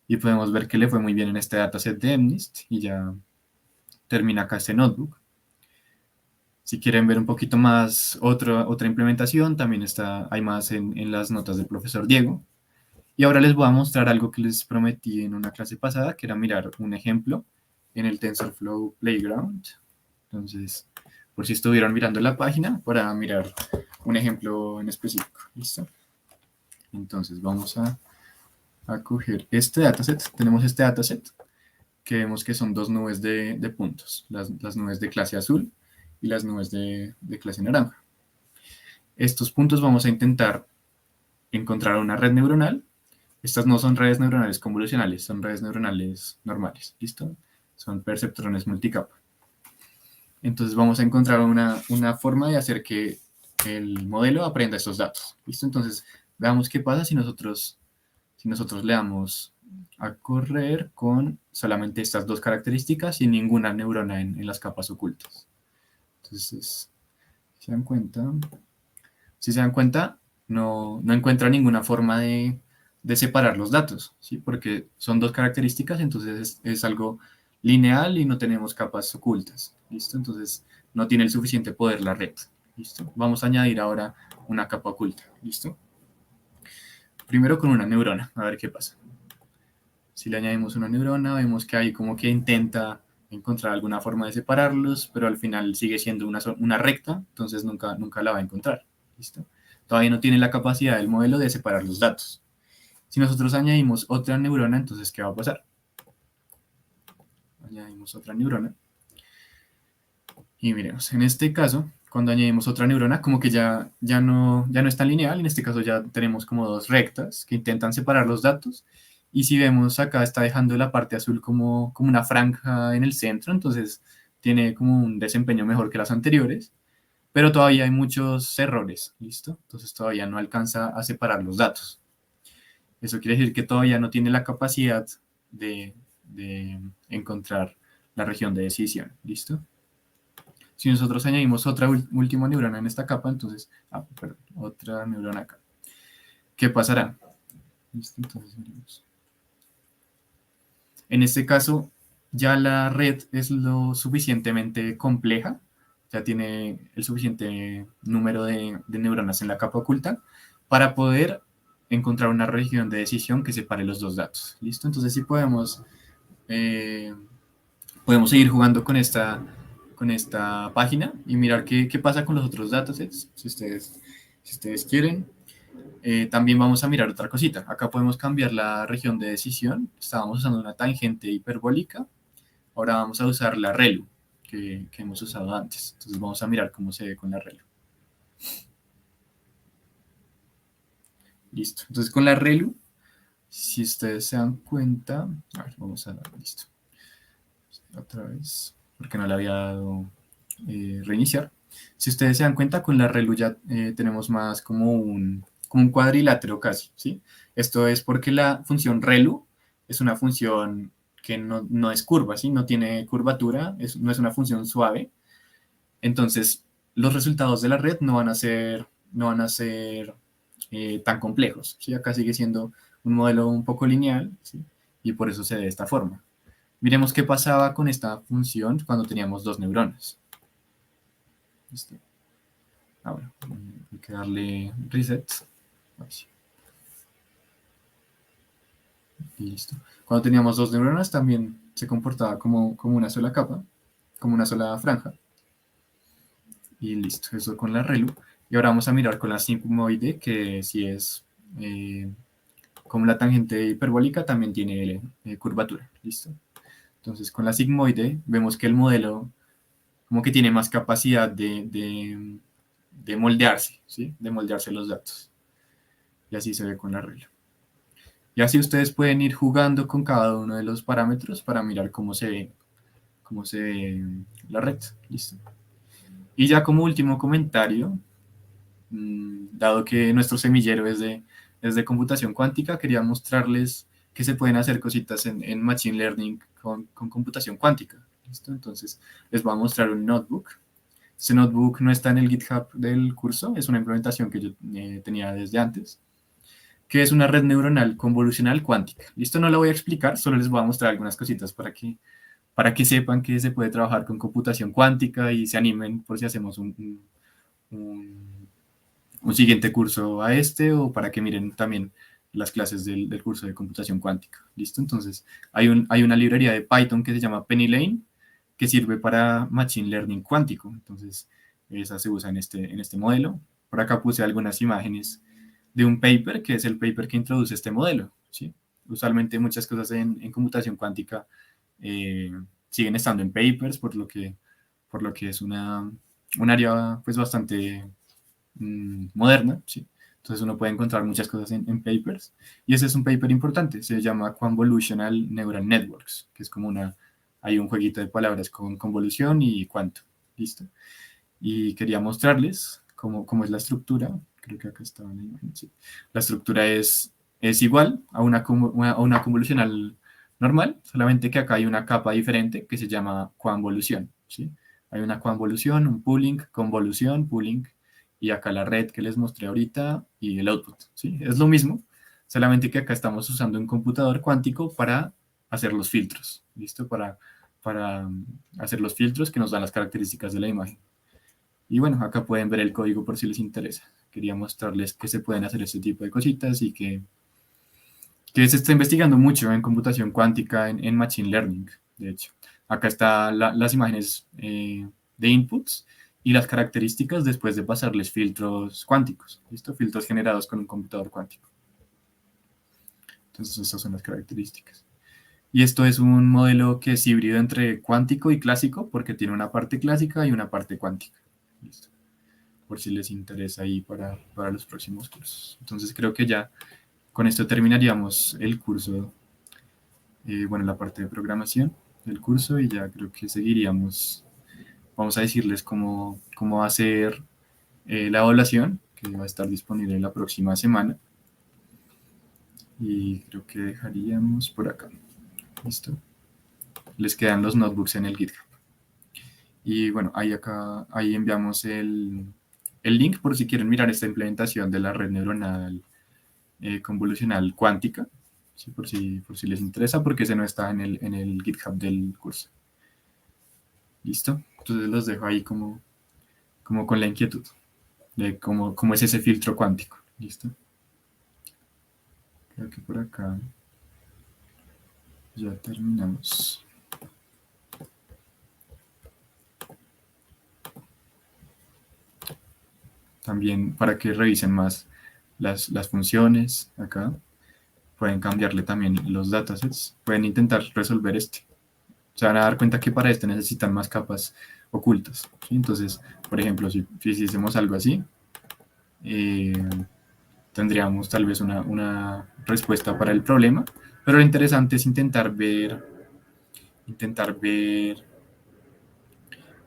y podemos ver que le fue muy bien en este dataset de MNIST y ya termina acá este notebook. Si quieren ver un poquito más otra implementación, también hay más en las notas del profesor Diego. Y ahora les voy a mostrar algo que les prometí en una clase pasada, que era mirar un ejemplo en el TensorFlow Playground. Entonces, por si estuvieron mirando la página, para mirar un ejemplo en específico. ¿Listo? Entonces, vamos a coger este dataset. Tenemos este dataset, que vemos que son dos nubes de puntos. Las nubes de clase azul y las nubes de clase naranja. Estos puntos vamos a intentar encontrar una red neuronal. Estas no son redes neuronales convolucionales, son redes neuronales normales, ¿listo? Son perceptrones multicapa. Entonces vamos a encontrar una forma de hacer que el modelo aprenda estos datos, ¿listo? Entonces veamos qué pasa si nosotros le damos a correr con solamente estas dos características y ninguna neurona en las capas ocultas. Entonces ¿Se dan cuenta? Si se dan cuenta, no encuentra ninguna forma de separar los datos, ¿sí? Porque son dos características, entonces es algo lineal y no tenemos capas ocultas, ¿listo? Entonces no tiene el suficiente poder la red, ¿listo? Vamos a añadir ahora una capa oculta, ¿listo? Primero con una neurona, a ver qué pasa. Si le añadimos una neurona, vemos que ahí como que intenta encontrar alguna forma de separarlos, pero al final sigue siendo una recta, entonces nunca la va a encontrar, ¿listo? Todavía no tiene la capacidad del modelo de separar los datos. Si nosotros añadimos otra neurona, entonces, ¿qué va a pasar? Añadimos otra neurona. Y miremos, en este caso, cuando añadimos otra neurona, como que ya no es tan lineal. En este caso ya tenemos como dos rectas que intentan separar los datos. Y si vemos acá, está dejando la parte azul como una franja en el centro, entonces tiene como un desempeño mejor que las anteriores. Pero todavía hay muchos errores, ¿listo? Entonces todavía no alcanza a separar los datos. Eso quiere decir que todavía no tiene la capacidad de encontrar la región de decisión, ¿listo? Si nosotros añadimos otra última neurona en esta capa, entonces, perdón, otra neurona acá. ¿Qué pasará? ¿Listo? Entonces, miremos. En este caso, ya la red es lo suficientemente compleja, ya tiene el suficiente número de neuronas en la capa oculta para poder encontrar una región de decisión que separe los dos datos. ¿Listo? Entonces sí podemos seguir jugando con esta página y mirar qué pasa con los otros datasets, si ustedes quieren. También vamos a mirar otra cosita. Acá podemos cambiar la región de decisión. Estábamos usando una tangente hiperbólica. Ahora vamos a usar la ReLU que hemos usado antes. Entonces vamos a mirar cómo se ve con la ReLU. Listo. Entonces con la ReLU, si ustedes se dan cuenta, a ver, vamos a dar, listo. Otra vez, porque no le había dado reiniciar. Si ustedes se dan cuenta, con la ReLU ya tenemos más como un cuadrilátero casi, ¿sí? Esto es porque la función ReLU es una función que no es curva, ¿sí? No tiene curvatura, no es una función suave. Entonces, los resultados de la red no van a ser tan complejos, ¿sí? Acá sigue siendo un modelo un poco lineal, ¿sí? Y por eso se ve de esta forma. Miremos qué pasaba con esta función cuando teníamos dos neuronas. ¿Listo? Ahora, hay que darle reset. Y listo. Cuando teníamos dos neuronas también se comportaba como una sola capa, como una sola franja. Y listo, eso con la ReLU. Y ahora vamos a mirar con la sigmoide, que si es como la tangente hiperbólica, también tiene curvatura. Listo. Entonces con la sigmoide vemos que el modelo como que tiene más capacidad de moldearse, ¿sí? De moldearse los datos. Y así se ve con la ReLU. Y así ustedes pueden ir jugando con cada uno de los parámetros para mirar cómo se ve la red. Listo. Y ya como último comentario, dado que nuestro semillero es de computación cuántica, quería mostrarles que se pueden hacer cositas en Machine Learning con computación cuántica. ¿Listo? Entonces les voy a mostrar un notebook. Este notebook no está en el GitHub del curso, es una implementación que yo tenía desde antes, que es una red neuronal convolucional cuántica. Listo, no la voy a explicar, solo les voy a mostrar algunas cositas para que sepan que se puede trabajar con computación cuántica y se animen por si hacemos un siguiente curso a este o para que miren también las clases del curso de computación cuántica. ¿Listo? Entonces, hay una librería de Python que se llama PennyLane que sirve para Machine Learning cuántico. Entonces, esa se usa en este modelo. Por acá puse algunas imágenes de un paper, que es el paper que introduce este modelo, ¿sí? Usualmente muchas cosas en computación cuántica siguen estando en papers, por lo que es un área pues bastante moderna, ¿sí? Entonces uno puede encontrar muchas cosas en papers. Y ese es un paper importante, se llama Convolutional Neural Networks, que es como hay un jueguito de palabras con convolución y cuánto, ¿listo? Y quería mostrarles cómo es la estructura. Creo que acá estaba la imagen, sí. La estructura es igual a una convolucional normal, solamente que acá hay una capa diferente que se llama coinvolución, ¿sí? Hay una convolución, un pooling, convolución, pooling, y acá la red que les mostré ahorita y el output, ¿sí? Es lo mismo, solamente que acá estamos usando un computador cuántico para hacer los filtros, ¿listo? Para hacer los filtros que nos dan las características de la imagen. Y bueno, acá pueden ver el código por si les interesa. Quería mostrarles que se pueden hacer este tipo de cositas y que se está investigando mucho en computación cuántica, en Machine Learning, de hecho. Acá están las imágenes de inputs y las características después de pasarles filtros cuánticos, ¿listo? Filtros generados con un computador cuántico. Entonces, estas son las características. Y esto es un modelo que es híbrido entre cuántico y clásico, porque tiene una parte clásica y una parte cuántica. ¿Listo? Por si les interesa ahí para los próximos cursos. Entonces, creo que ya con esto terminaríamos el curso, bueno, la parte de programación del curso, y ya creo que seguiríamos. Vamos a decirles cómo hacer la evaluación, que va a estar disponible la próxima semana. Y creo que dejaríamos por acá. ¿Listo? Les quedan los notebooks en el GitHub. Y bueno, ahí enviamos el link por si quieren mirar esta implementación de la red neuronal convolucional cuántica, ¿sí? por si les interesa, porque ese no está en el GitHub del curso. ¿Listo? Entonces los dejo ahí como con la inquietud de cómo es ese filtro cuántico. ¿Listo? Creo que por acá ya terminamos. También para que revisen más las funciones acá. Pueden cambiarle también los datasets. Pueden intentar resolver este. Se van a dar cuenta que para este necesitan más capas ocultas, ¿sí? Entonces, por ejemplo, si hiciésemos algo así, tendríamos tal vez una respuesta para el problema, pero lo interesante es intentar ver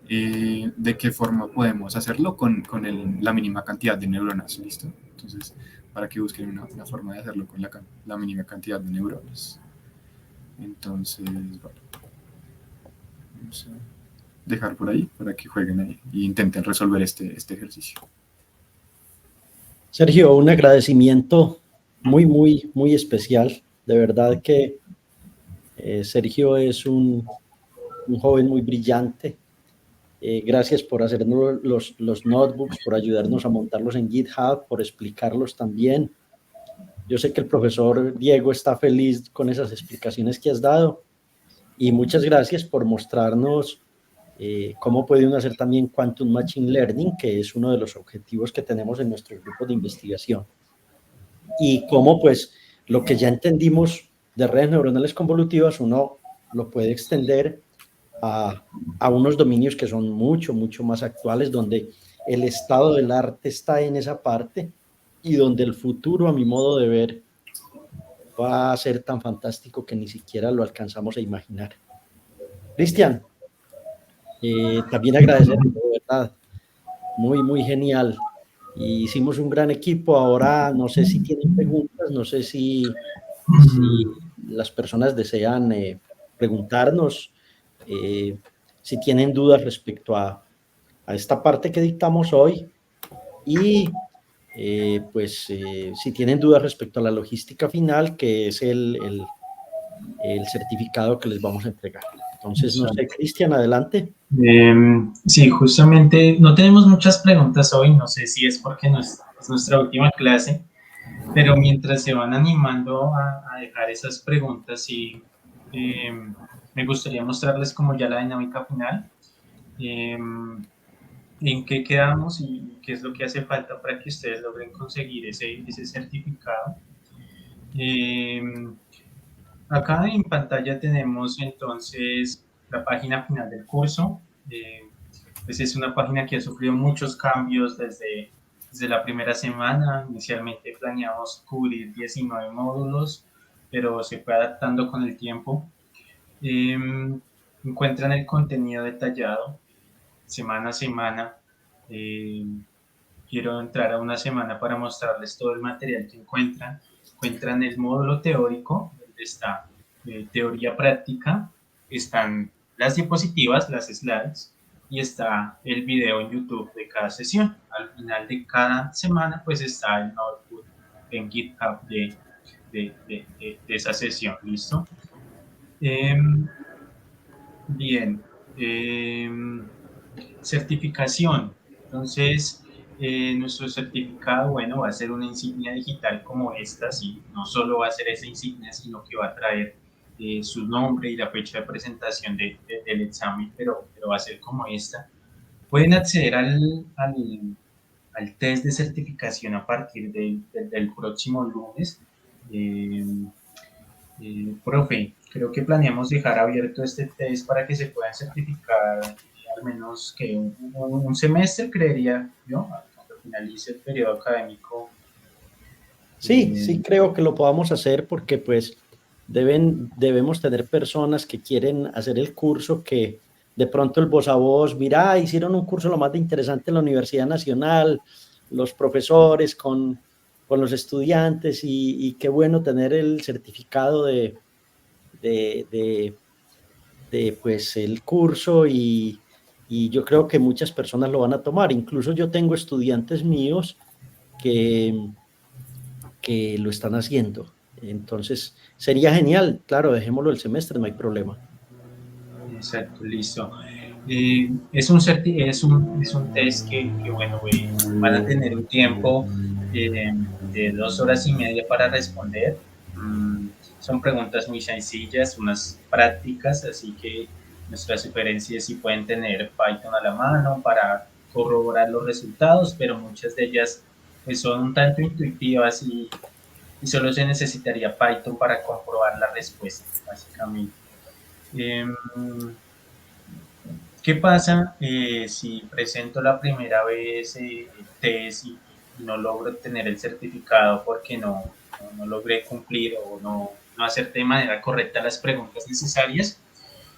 de qué forma podemos hacerlo con la mínima cantidad de neuronas, ¿listo? Entonces, para que busquen una forma de hacerlo con la mínima cantidad de neuronas. Entonces, bueno, vamos a dejar por ahí para que jueguen ahí e intenten resolver este ejercicio. Sergio, un agradecimiento muy, muy, muy especial. De verdad que Sergio es un joven muy brillante. Gracias por hacernos los notebooks, por ayudarnos a montarlos en GitHub, por explicarlos también. Yo sé que el profesor Diego está feliz con esas explicaciones que has dado y muchas gracias por mostrarnos cómo puede uno hacer también Quantum Machine Learning, que es uno de los objetivos que tenemos en nuestro grupo de investigación. Y cómo, pues, lo que ya entendimos de redes neuronales convolutivas, uno lo puede extender a unos dominios que son mucho, mucho más actuales, donde el estado del arte está en esa parte y donde el futuro, a mi modo de ver, va a ser tan fantástico que ni siquiera lo alcanzamos a imaginar. Cristian, también agradecer, de verdad, muy, muy genial. Y hicimos un gran equipo. Ahora no sé si tienen preguntas, no sé si las personas desean preguntarnos, si tienen dudas respecto a esta parte que dictamos hoy y pues si tienen dudas respecto a la logística final, que es el certificado que les vamos a entregar. Entonces, no sé, Cristian, adelante. Sí, justamente no tenemos muchas preguntas hoy, no sé si es porque no es nuestra última clase, pero mientras se van animando a dejar esas preguntas, y me gustaría mostrarles como ya la dinámica final, en qué quedamos y qué es lo que hace falta para que ustedes logren conseguir ese certificado. Acá en pantalla tenemos entonces la página final del curso. Pues es una página que ha sufrido muchos cambios desde la primera semana. Inicialmente planeamos cubrir 19 módulos, pero se fue adaptando con el tiempo. Encuentran el contenido detallado semana a semana. Quiero entrar a una semana para mostrarles todo el material que encuentran. Encuentran el módulo teórico, donde está teoría práctica, están las diapositivas, las slides, y está el video en YouTube de cada sesión. Al final de cada semana, pues está el notebook en GitHub de esa sesión, ¿listo? Bien. Certificación. Entonces, nuestro certificado, bueno, va a ser una insignia digital como esta, sí. No solo va a ser esa insignia, sino que va a traer su nombre y la fecha de presentación del examen, pero va a ser como esta. Pueden acceder al test de certificación a partir del próximo lunes. Eh, Profe, creo que planeamos dejar abierto este test para que se puedan certificar al menos que un semestre, creería yo, cuando finalice el periodo académico. Sí, sí creo que lo podamos hacer porque pues debemos tener personas que quieren hacer el curso, que de pronto el voz a voz, mira, hicieron un curso lo más de interesante en la Universidad Nacional, los profesores con los estudiantes y qué bueno tener el certificado de pues el curso y yo creo que muchas personas lo van a tomar. Incluso yo tengo estudiantes míos que lo están haciendo. Entonces, sería genial, claro, dejémoslo el semestre, no hay problema. Exacto, listo. Es un test que bueno, van a tener un tiempo de 2 horas y media para responder. Son preguntas muy sencillas, unas prácticas, así que nuestra sugerencia es si pueden tener Python a la mano para corroborar los resultados, pero muchas de ellas pues, son un tanto intuitivas y solo se necesitaría Python para comprobar la respuesta, básicamente. ¿Qué pasa si presento la primera vez el test y no logro obtener el certificado porque no logré cumplir o no acerté de manera correcta las preguntas necesarias?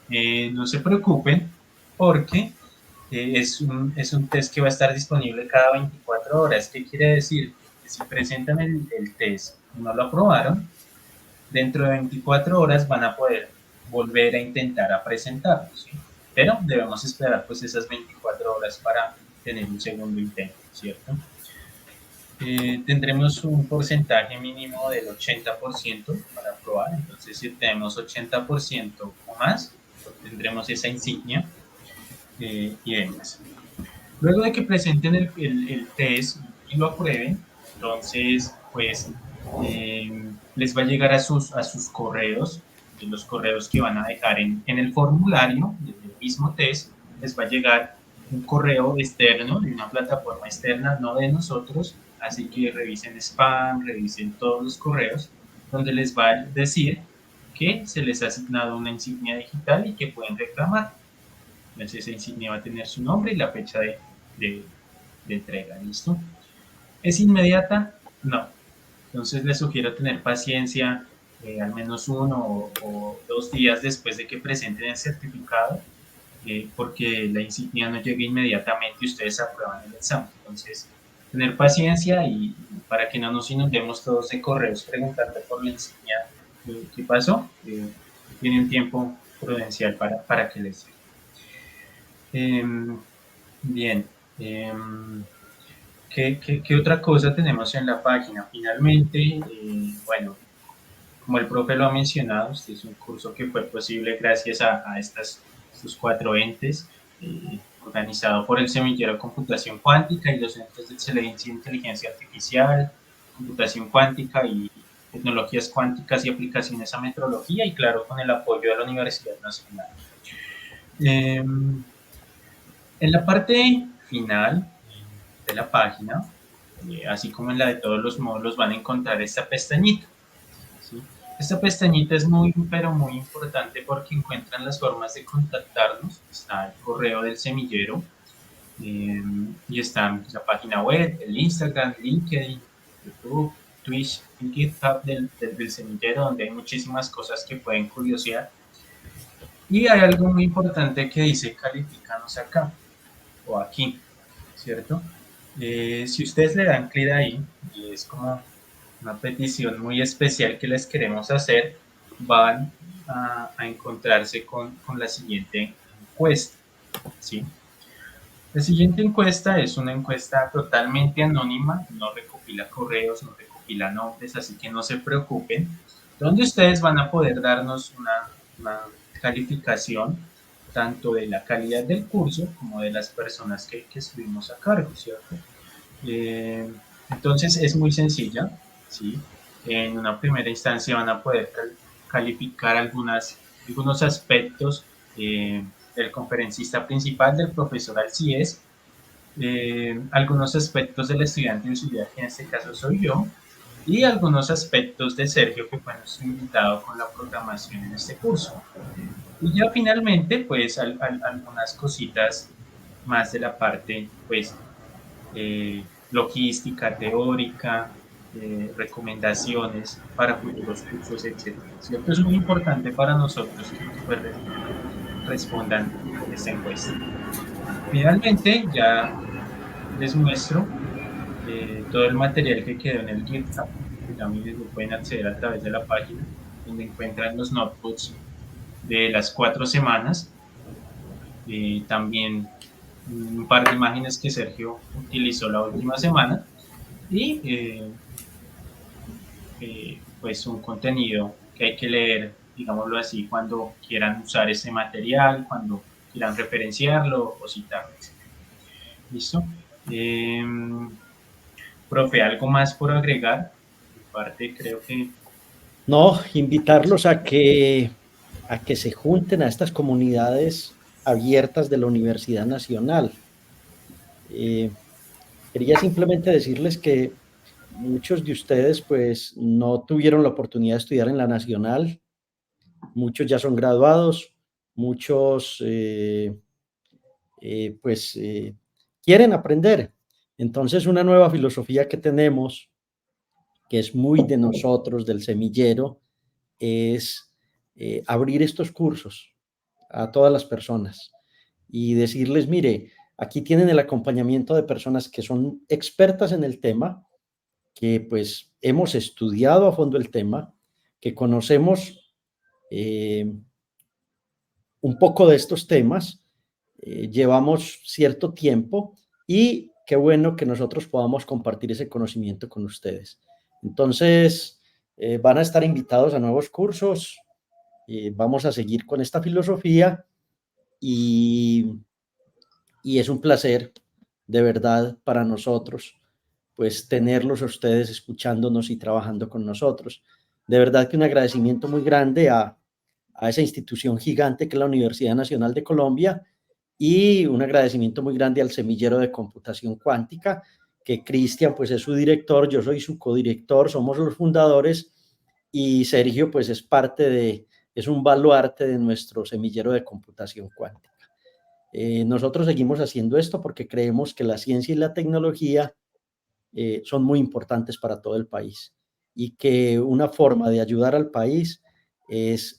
No se preocupen porque es un test que va a estar disponible cada 24 horas. ¿Qué quiere decir? Que si presentan el test y no lo aprobaron, dentro de 24 horas van a poder volver a intentar a presentarlo, ¿sí? Pero debemos esperar pues esas 24 horas para tener un segundo intento, ¿cierto? Tendremos un porcentaje mínimo del 80% para aprobar, entonces si tenemos 80% o más, tendremos esa insignia y demás. Luego de que presenten el test y lo aprueben, entonces pues les va a llegar a sus correos, los correos que van a dejar en el formulario del mismo test, les va a llegar un correo externo de una plataforma externa, no de nosotros, así que revisen spam, revisen todos los correos, donde les va a decir que se les ha asignado una insignia digital y que pueden reclamar. Entonces esa insignia va a tener su nombre y la fecha de entrega, ¿listo? ¿Es inmediata? No. Entonces les sugiero tener paciencia al menos 1 o 2 días después de que presenten el certificado, porque la insignia no llega inmediatamente y ustedes aprueban el examen. Entonces, tener paciencia y para que no nos inundemos todos de correos preguntando por la insignia qué pasó, tiene un tiempo prudencial para que les llegue. Bien. ¿Qué otra cosa tenemos en la página? Finalmente, bueno, como el profe lo ha mencionado, este es un curso que fue posible gracias a estos 4 entes, organizado por el Semillero de Computación Cuántica y los Centros de Excelencia en Inteligencia Artificial, Computación Cuántica y Tecnologías Cuánticas y Aplicaciones a Metrología, y claro, con el apoyo de la Universidad Nacional. En la parte final de la página, así como en la de todos los módulos, van a encontrar esta pestañita, ¿sí? Esta pestañita es muy, pero muy importante porque encuentran las formas de contactarnos. Está el correo del semillero y está la página web, el Instagram, LinkedIn, YouTube, Twitch, y GitHub del semillero, donde hay muchísimas cosas que pueden curiosear. Y hay algo muy importante que dice califícanos acá o aquí, ¿cierto? Si ustedes le dan clic ahí, y es como una petición muy especial que les queremos hacer, van a encontrarse con la siguiente encuesta, ¿sí? La siguiente encuesta es una encuesta totalmente anónima, no recopila correos, no recopila nombres, así que no se preocupen, donde ustedes van a poder darnos una calificación tanto de la calidad del curso como de las personas que estuvimos a cargo, ¿cierto? Entonces es muy sencilla, ¿sí? En una primera instancia van a poder calificar algunos aspectos del conferencista principal, del profesor Alcides, algunos aspectos del estudiante auxiliar, que en este caso soy yo, y algunos aspectos de Sergio, que fue nuestro invitado con la programación en este curso. Y ya finalmente, pues algunas cositas más de la parte, pues, logística, teórica, recomendaciones para futuros cursos, etcétera, ¿cierto? Es muy importante para nosotros que pues, respondan esta encuesta. Finalmente, ya les muestro todo el material que quedó en el GitHub, que también lo pueden acceder a través de la página, donde encuentran los notebooks de las 4 semanas, también un par de imágenes que Sergio utilizó la última semana y pues un contenido que hay que leer, digámoslo así, cuando quieran usar ese material, cuando quieran referenciarlo o citarlo. ¿Listo? Profe, ¿algo más por agregar? En parte creo que... No, invitarlos a que se junten a estas comunidades abiertas de la Universidad Nacional. Quería simplemente decirles que muchos de ustedes pues no tuvieron la oportunidad de estudiar en la Nacional, muchos ya son graduados, muchos pues quieren aprender. Entonces una nueva filosofía que tenemos, que es muy de nosotros, del semillero, es abrir estos cursos a todas las personas y decirles, mire, aquí tienen el acompañamiento de personas que son expertas en el tema, que pues hemos estudiado a fondo el tema, que conocemos un poco de estos temas, llevamos cierto tiempo y qué bueno que nosotros podamos compartir ese conocimiento con ustedes. Entonces, van a estar invitados a nuevos cursos, vamos a seguir con esta filosofía y, y es un placer de verdad para nosotros pues tenerlos a ustedes escuchándonos y trabajando con nosotros. De verdad que un agradecimiento muy grande a esa institución gigante que es la Universidad Nacional de Colombia y un agradecimiento muy grande al Semillero de Computación Cuántica, que Cristian pues es su director, yo soy su codirector, somos los fundadores y Sergio pues es un baluarte de nuestro Semillero de Computación Cuántica. Nosotros seguimos haciendo esto porque creemos que la ciencia y la tecnología son muy importantes para todo el país y que una forma de ayudar al país es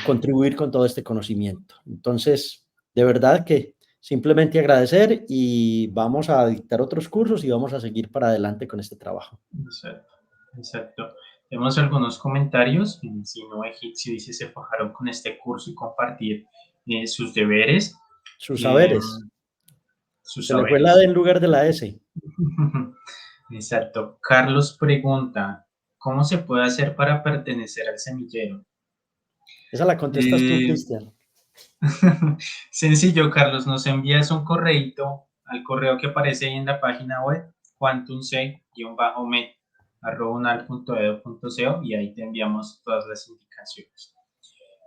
contribuir con todo este conocimiento. Entonces, de verdad que simplemente agradecer y vamos a dictar otros cursos y vamos a seguir para adelante con este trabajo. Exacto, exacto. Tenemos algunos comentarios. Si no, egipcio dice, se fajaron con este curso y compartir sus deberes, Sus eh, saberes. sus Se le fue la D saberes. en lugar de la S. Exacto. Carlos pregunta, ¿cómo se puede hacer para pertenecer al semillero? Esa la contestas tú, Cristian. Sencillo, Carlos, nos envías un correíto al correo que aparece ahí en la página web, quantumc-med@unal.edu.co, y ahí te enviamos todas las indicaciones.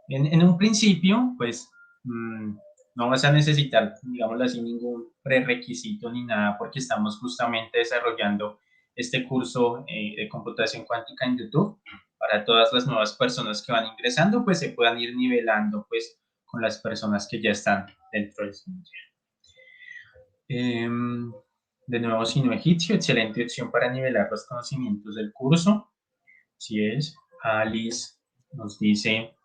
En un principio, pues no vas a necesitar, digámoslo así, ningún prerequisito ni nada, porque estamos justamente desarrollando este curso de computación cuántica en YouTube para todas las nuevas personas que van ingresando, pues se puedan ir nivelando pues con las personas que ya están dentro del semillero. De nuevo, Sino Egipcio, excelente opción para nivelar los conocimientos del curso. Así es. Alice nos dice,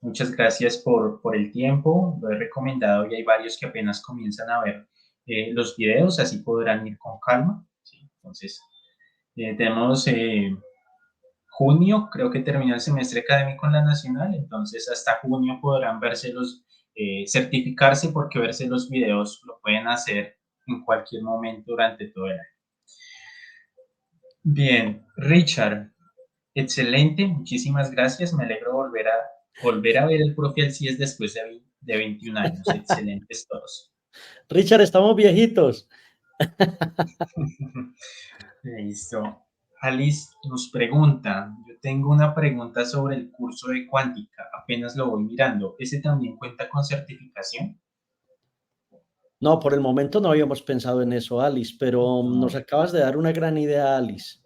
muchas gracias por el tiempo, lo he recomendado y hay varios que apenas comienzan a ver los videos, así podrán ir con calma. ¿Sí? Entonces, tenemos junio, creo que termina el semestre académico en la Nacional, entonces hasta junio podrán verse certificarse, porque verse los videos lo pueden hacer en cualquier momento durante todo el año. Bien, Richard, excelente, muchísimas gracias. Me alegro volver a ver el profe Alcides después de 21 años. Excelentes todos. Richard, estamos viejitos. Listo. Alice nos pregunta, yo tengo una pregunta sobre el curso de cuántica, apenas lo voy mirando. ¿Ese también cuenta con certificación? No, por el momento no habíamos pensado en eso, Alice, pero nos No, acabas de dar una gran idea, Alice.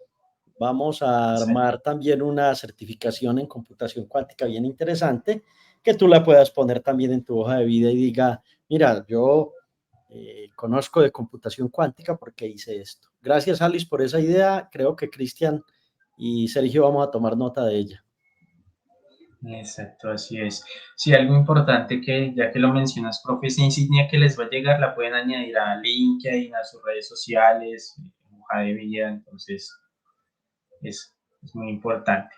Vamos a exacto. armar también una certificación en computación cuántica bien interesante, que tú la puedas poner también en tu hoja de vida y diga, mira, yo conozco de computación cuántica porque hice esto. Gracias, Alice, por esa idea. Creo que Cristian y Sergio vamos a tomar nota de ella. Exacto, así es. Sí, algo importante que, ya que lo mencionas, profe, esa insignia que les va a llegar la pueden añadir a LinkedIn, a sus redes sociales, hoja de vida, entonces es muy importante.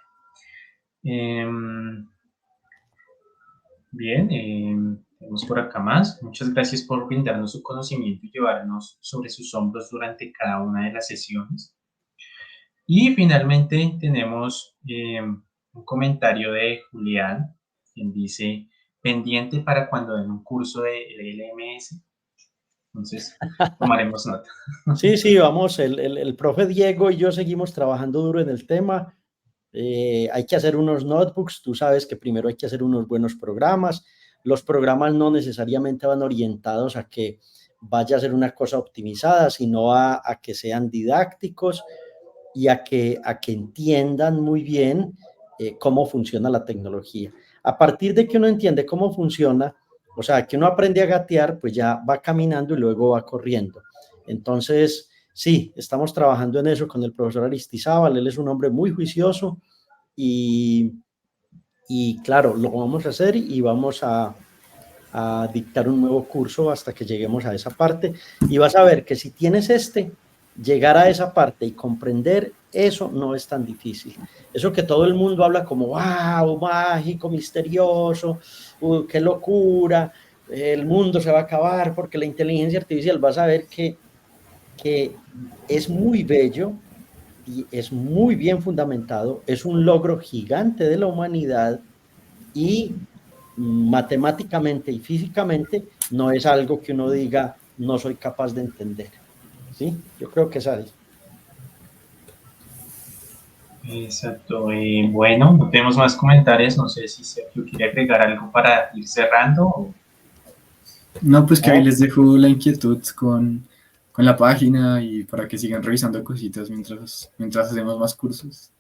Bien, tenemos por acá más. Muchas gracias por brindarnos su conocimiento y llevarnos sobre sus hombros durante cada una de las sesiones. Y finalmente tenemos un comentario de Julián, quien dice, pendiente para cuando den un curso de LMS. Entonces, tomaremos nota. Sí, sí, vamos, el profe Diego y yo seguimos trabajando duro en el tema. Hay que hacer unos notebooks, tú sabes que primero hay que hacer unos buenos programas. Los programas no necesariamente van orientados a que vaya a ser una cosa optimizada, sino a que sean didácticos y a que entiendan muy bien cómo funciona la tecnología. A partir de que uno entiende cómo funciona, o sea, que uno aprende a gatear, pues ya va caminando y luego va corriendo. Entonces, sí, estamos trabajando en eso con el profesor Aristizábal, él es un hombre muy juicioso y, y claro, lo vamos a hacer y vamos a dictar un nuevo curso hasta que lleguemos a esa parte. Y vas a ver que si tienes llegar a esa parte y comprender eso no es tan difícil. Eso que todo el mundo habla como, wow, mágico, misterioso, qué locura, el mundo se va a acabar porque la inteligencia artificial, vas a ver que es muy bello y es muy bien fundamentado, es un logro gigante de la humanidad y matemáticamente y físicamente no es algo que uno diga no soy capaz de entender. ¿Sí? Yo creo que es ahí. Exacto. Bueno, no tenemos más comentarios. No sé si Sergio quiere agregar algo para ir cerrando. No, pues que ahí ¿No? les dejo la inquietud con la página y para que sigan revisando cositas mientras hacemos más cursos.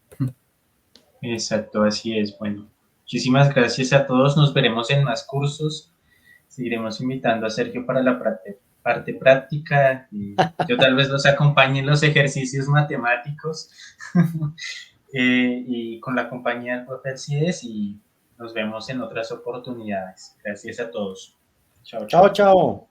Exacto, así es. Bueno, muchísimas gracias a todos. Nos veremos en más cursos. Seguiremos invitando a Sergio para la parte práctica. Y yo tal vez los acompañe en los ejercicios matemáticos y con la compañía del profe Alcides, y nos vemos en otras oportunidades. Gracias a todos. Chao, Chao, chao. chao.